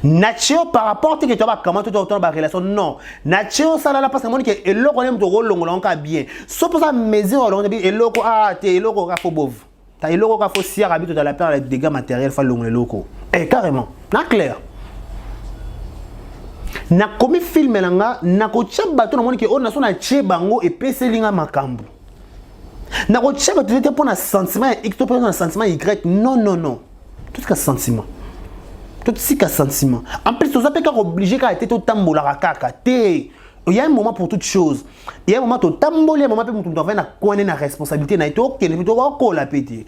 [SPEAKER 1] Nature par rapport à ce que tu vas comment tu as la relation non nature ça là parce que moi que le on aime de rôle long bien sauf pour ça mesure on dit et loco t'es loco ka faut bov t'as loco ka faut si habite dans la peur les dégâts matériels fa long le loco carrément na clair na comme film langa na ko tchaba to na moni que on a son na tchebango et peselinga makambu na ko tchaba tu étais pour un sentiment x to pour un sentiment y non tout ce que sentiment tout ce qui est sentiment. En plus, tu es obligé à être tout tambola kaka. Il y a un moment pour toute chose. Il y a un moment où tu il y a un moment où tu dois faire une responsabilité. Tu dois faire la pété.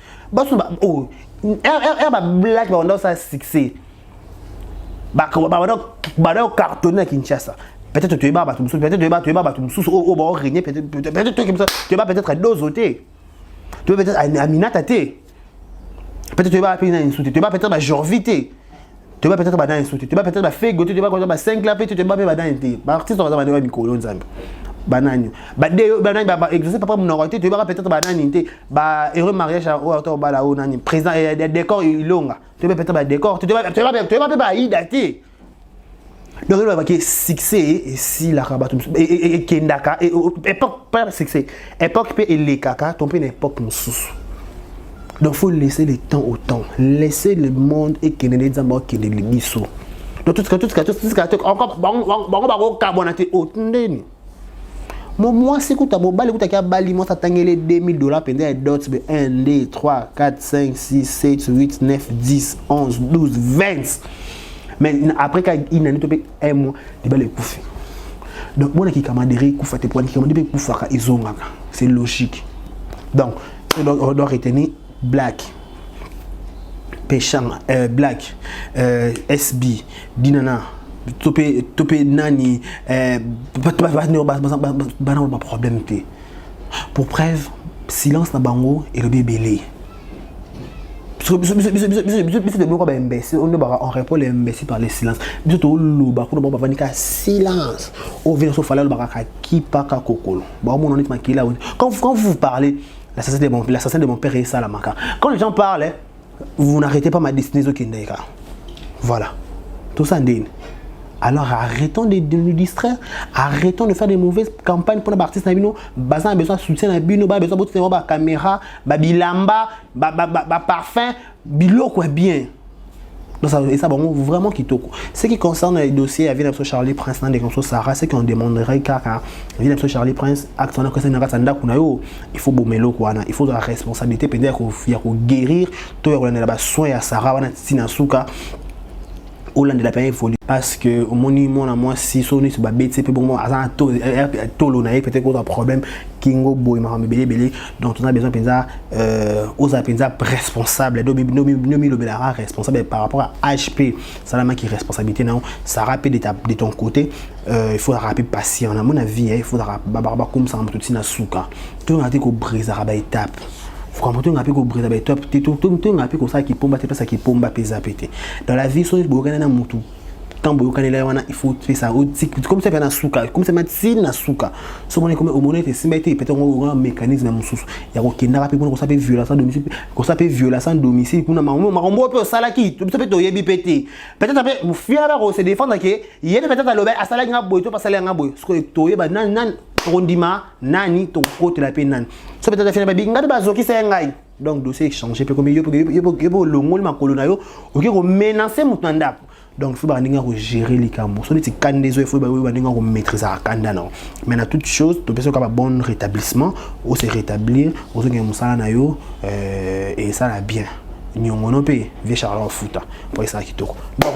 [SPEAKER 1] Oh, black, on doit ça succès. On doit cartonner à Kinshasa. Peut-être que tu es bas, peut-être que tu es bas, au bord régner, peut-être que tu es bas, peut-être à deux autés. Tu es peut-être à Minatate. Peut-être que tu es bas à Pina Insulté. Tu es bas peut-être à Jorvité. Tu vas peut-être badin insulté, tu vas peut-être faire goûter, tu vas comme 5 la tu vas badin inté. Artiste on va badin micro nzambe. Banane. Banane ba exercer papa mon autorité, tu vas peut-être badin inté. Ba heureux mariage au auto bala o nani. Président des décors ilonga. Tu vas peut-être ba décor, tu vas pas idaté. Donc il va avoir succès et si la rabat et kendaka et époque pas succès. Époque pe les kaka, ton pe époque moussous. Donc il faut laisser le temps au temps, laisser le monde et qu'il y ait des gens qui les bisous. Donc tout ce encore bon carbonate au moi c'est que tu as mobile écoute à bali moi ça tangele $2000 pendant d'autres 1 2 3 4 5 6 7 8 9 10 11 12 20. Mais après quand il n'a pas un mois, il va les couffer. Donc moi qui camaraderie couffer tes points qui camaraderie couffer ils ont c'est logique. Donc on doit retenir Black, Péchang, Black, SB, Dinana, Topé Nani, pas problème. Pour preuve, silence na bango et le bébé. On répond les imbéciles par les silences. Silence. Quand vous parlez, l'assassin de mon père est ça la maca. Quand les gens parlent, vous n'arrêtez pas ma destinée au Kindeka. Voilà. Tout ça, Alors arrêtons de nous distraire, arrêtons de faire des mauvaises campagnes pour les artistes. Bazan a besoin de soutien, besoin de caméra, bilamba, parfum, bilo quoi bien. Donc ça bon, vraiment qui toque. Ce qui concerne les dossiers avec M. Charlie Prince, Sarah, c'est qu'on demanderait car M. Charlie Prince, il faut bomelo quoi, il faut de la responsabilité, peut-être qu'il faut guérir, tout le monde a soin à Sarah, Sinasuka. Hollande de la paix évolue parce que au monument à moi si son is babé c'est pour moi à tolo na peut-être qu'on a un problème kingo boy ma belé donc on a besoin penza aux penza responsable no responsable par rapport à HP ça la qui responsabilité non ça rapide de ton côté il faut rapide patient à mon avis il faut barba comme ça tout na souka tout on a dit qu'on brise à rabat étape. Quand on a pu brise avec top, tout a pu comme ça qui pompe, c'est pas ça qui pompe pesa pété. Dans la vie, il faut faire ça. Comme ça, na souka, comme ça, c'est na souka. Si on est comme au moment c'est peut-être un mécanisme il y a aucun rapide pour ça peut violation domicile, comme ça peut violation domicile. Pour on peut ça là qui, tout ça peut y pété. Peut-être après, vous fiez là se défendre que il y a peut-être à l'obé à ça là nga boy, to pas ça là nga boy. Ce que toye ba nan rondima nani ton côté la peine nan. Ça peut être fait ba binga ba zoki c'est ngai. Donc dossier échangé peu comme yo le ngol ma kolona yo, OK ko menacer mutanda. Donc il faut gérer les camps. Si il faut maîtriser la canda. Mais dans toute chose, tu peux avoir un bon rétablissement, ou se rétablir, ou se et ça va bien. Donc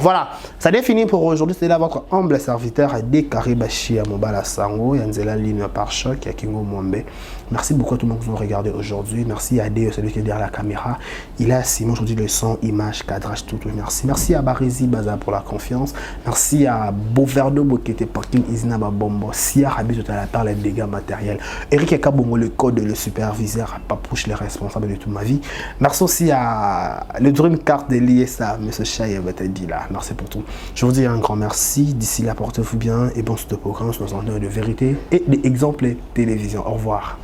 [SPEAKER 1] voilà, ça définit pour aujourd'hui. C'est là votre humble serviteur Dekaribashi Mobala Sango, Yanzela Ligne par choc, Yakingo Mwambe. Merci beaucoup à tout le monde qui nous a regardé aujourd'hui. Merci à Deo, celui qui est derrière la caméra. Il a Simon aujourd'hui le son, image, cadrage, tout. Merci. Merci à Barizi Baza pour la confiance. Merci à Boverdo qui était parking Izina Babombo. Sia Rabi tout à la part les dégâts matériels. Eric Ekabongo, le code, le superviseur, Papouche, les responsables de toute ma vie. Merci aussi à le Dream Card de l'ISA, M. Chaye là. Merci pour tout. Je vous dis un grand merci. D'ici là, portez-vous bien et bon ce programme sur nos antennes de vérité et d'exemples télévision. Au revoir.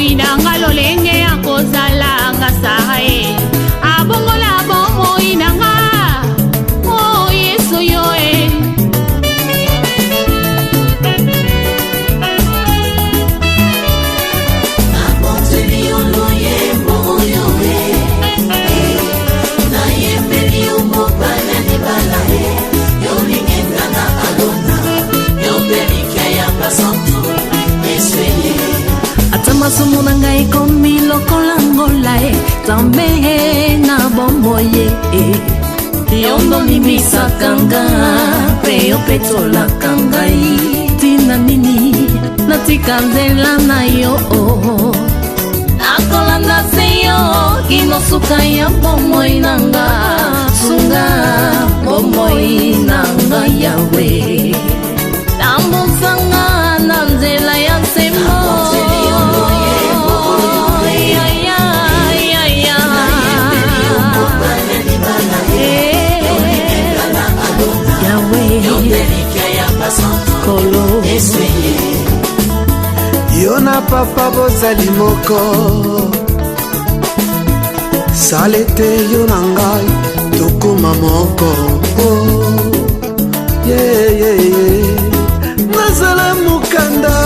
[SPEAKER 6] Inanga lolenge ya kozala nga sae abongola bomo inanga oh yeso yoe abonzeli oloye moyo na yembeli umo bana ni balae yolingenga na alona yobelika ya pasantu esweye Atamasomo na ngai komi lokola ngola tambe na bomoye yondo limisaka nga pe opetolaka ngai tina nini natika nzela na yo nakolanda se yo kinosuka ya bomoi nanga sunga bomoi nanga yawe tambusanga na nzela ya nsembo
[SPEAKER 7] yo na papa bozali moko sale te yo na ngai tokoma moko nazala mokanda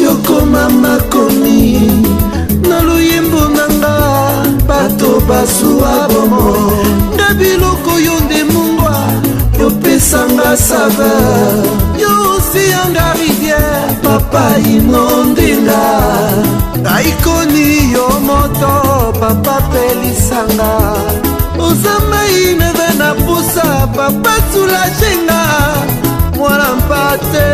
[SPEAKER 7] yokoma makomi na luyembo na nga bato basuwa bomo nga biloko yo nde mungwa yopesanga saveur yo osi yanga rivière papa inondenga aikoni yo moto papa pelisanga ozamai neve na pusa papa sulajenga mwana mpate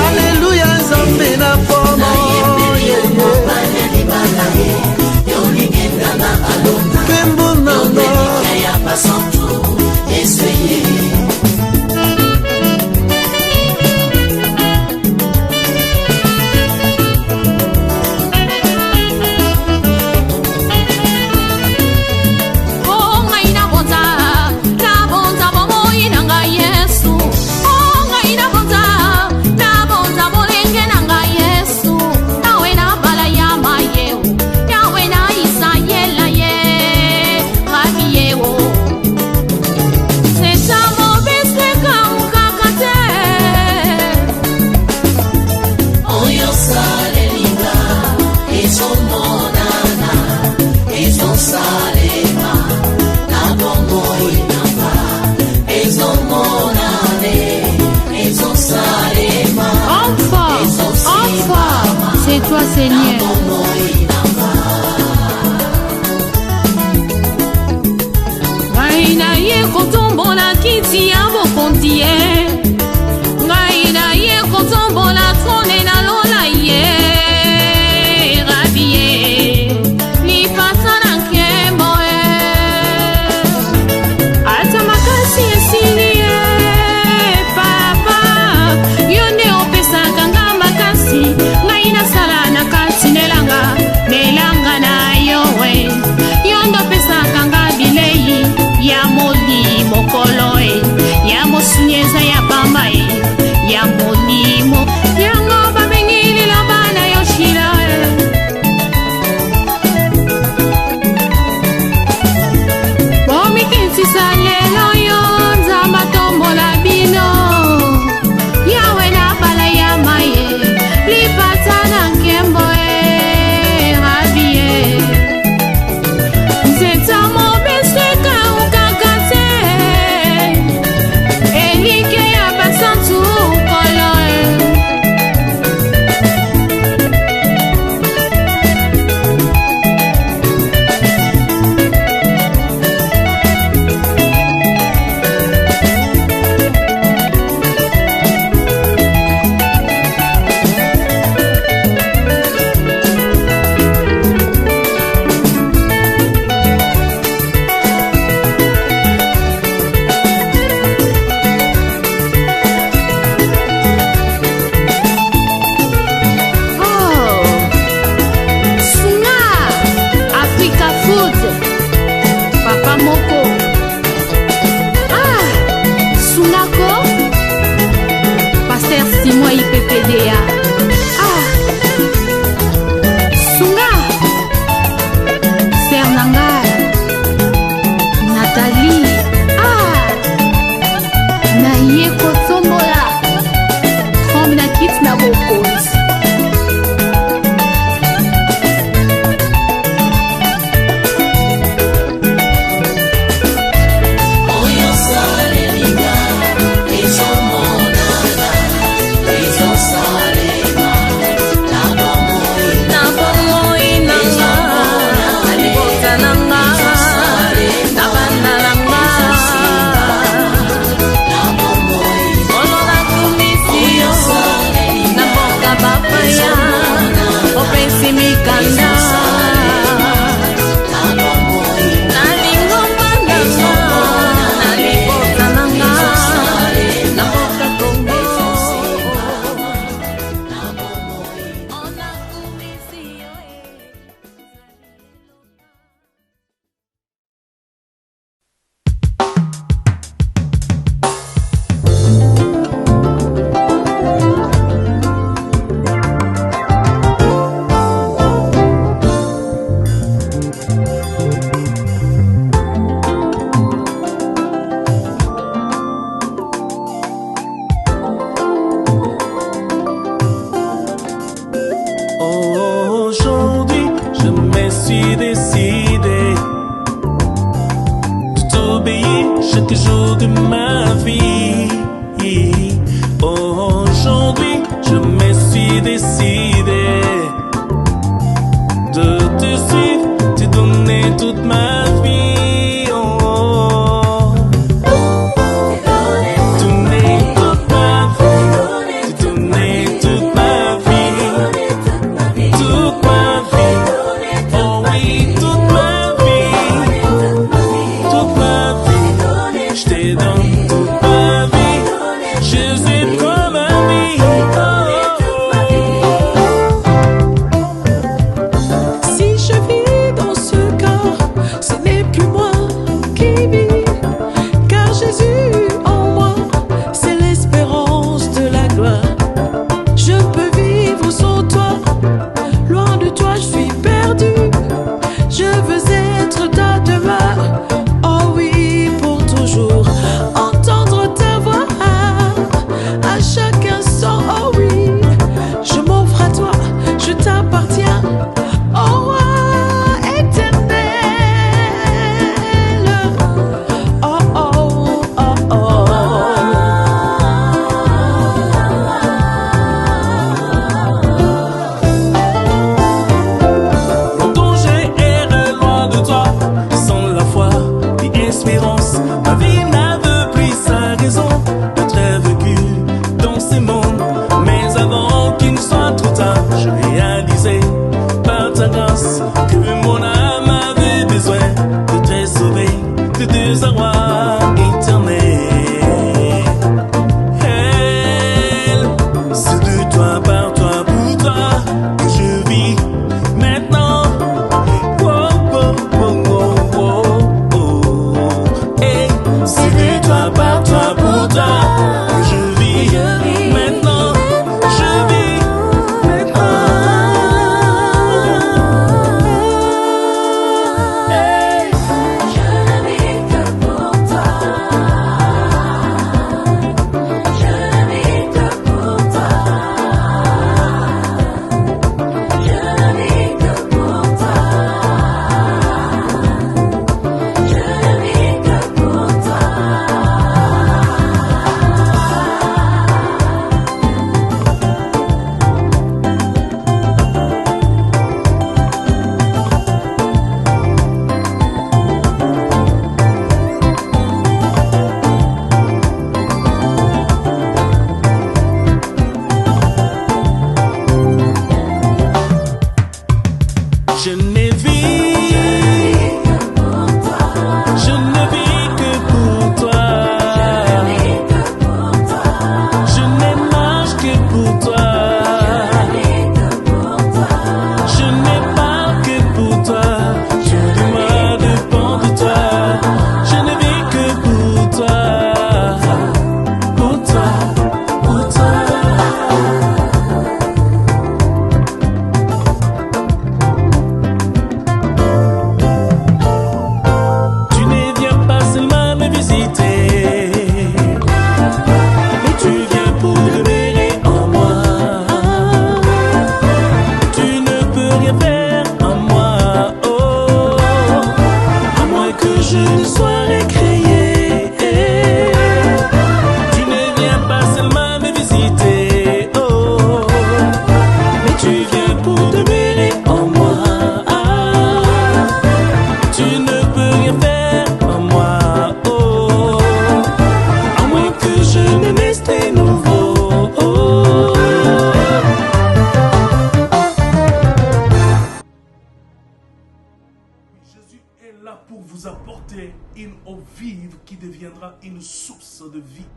[SPEAKER 7] aleluya nzambe na pomo pembo nanga
[SPEAKER 6] toi Seigneur. Ngai na ye kotombola kiti ya bokonzi ye ngai na ye kotombola trone na lola ye rabi ye lipasa na nkembo ye ata makasi esili ye papa yo nde opesaka nga makasi ngai nasala na kati nelang
[SPEAKER 8] toute ma vie. Aujourd'hui, je me suis décidé de te suivre, te donner toute ma vie. Oh. Donner toute ma vie, te donner toute ma vie, toute ma vie. Oh oui, toute ma vie, je te donne toute ma vie. Jésus comme ami.
[SPEAKER 6] Si je vis dans ce corps, ce n'est plus moi qui vis, car Jésus en moi, c'est l'espérance de la gloire. Je peux vivre sans toi, loin de toi je suis perdu. Je veux être ta demeure, oh oui, pour toujours. Entendre ta voix à chaque instant, oh oui. Je m'offre à toi, je t'appartiens, oh roi éternel. Oh oh oh oh.
[SPEAKER 8] Longtemps j'ai erré loin de toi, sans la foi ni espérance. Ma vie n'avait pris sa raison d'être vécue dans ce monde. Mais avant qu'il ne soit trop tard, je réalisais par ta grâce que mon âme avait besoin de te sauver de désarroi éternel. C'est de toi, par toi, pour toi que je vis maintenant. Oh, oh, oh, oh, oh, oh. Hey, c'est de toi, par toi, pour toi que je vis maintenant. Je vis maintenant. Hey.
[SPEAKER 6] Je ne vis que pour toi. Je ne vis que pour toi. Je ne vis que pour toi. Je ne vis que pour toi.
[SPEAKER 8] Je ne vis, je ne vis que pour toi. Je ne marche que pour toi. Je ne parle que pour toi. Tout de moi dépend de toi. Je ne vis que pour toi. Pour toi, pour toi. Tu ne viens pas seulement me visiter, mais tu viens pour demeurer en moi. Tu ne peux rien faire en moi, oh, à moins que je ne sois récréé. Tu ne viens pas seulement me visiter, oh, mais tu viens pour demeurer en moi. Tu ne peux rien faire en moi, oh, à moins que je ne naisse de nouveau. Oh. Jésus est là pour vous apporter une eau vive qui deviendra une source de vie.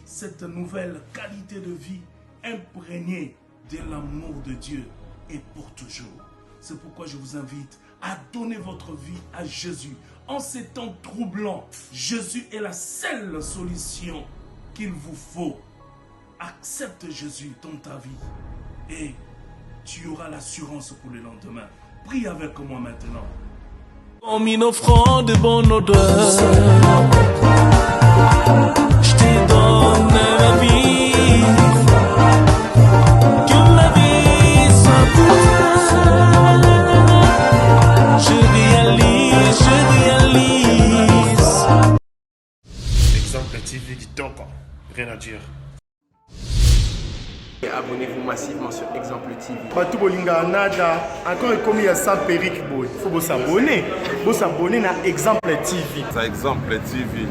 [SPEAKER 8] Cette nouvelle qualité de vie imprégnée de l'amour de Dieu est pour toujours. C'est pourquoi je vous invite à donner votre vie à Jésus. En ces temps troublants, Jésus est la seule solution qu'il vous faut. Accepte Jésus dans ta vie et tu auras l'assurance pour le lendemain. Prie avec moi maintenant. Comme une offrande de bonne odeur, je te donne ma vie.
[SPEAKER 3] Singa, Nada, encore comme il y a 100 Peric Boy. Il faut vous s'abonner. Vous s'abonner à Exemple TV.
[SPEAKER 4] Ça Exemple TV.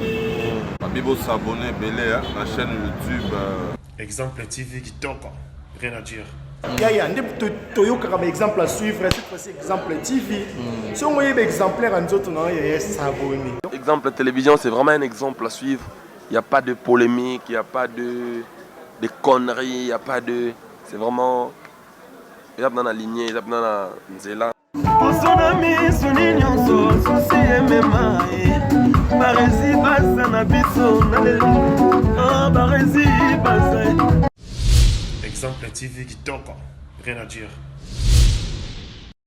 [SPEAKER 4] Vous s'abonner belé à la chaîne YouTube.
[SPEAKER 8] Exemple TV qui toque, rien à dire.
[SPEAKER 3] Yaya, un exemple à suivre, cette fois-ci Exemple TV. Si on voit un exemplaire en autres, on va s'abonner.
[SPEAKER 5] Exemple télévision, c'est vraiment un exemple à suivre. Il n'y a pas de polémique, il n'y a pas de conneries, il n'y a pas de... C'est vraiment... Il y a dans la lignée, il y a dans la nzela.
[SPEAKER 8] Exemple TV qui toque, rien à dire.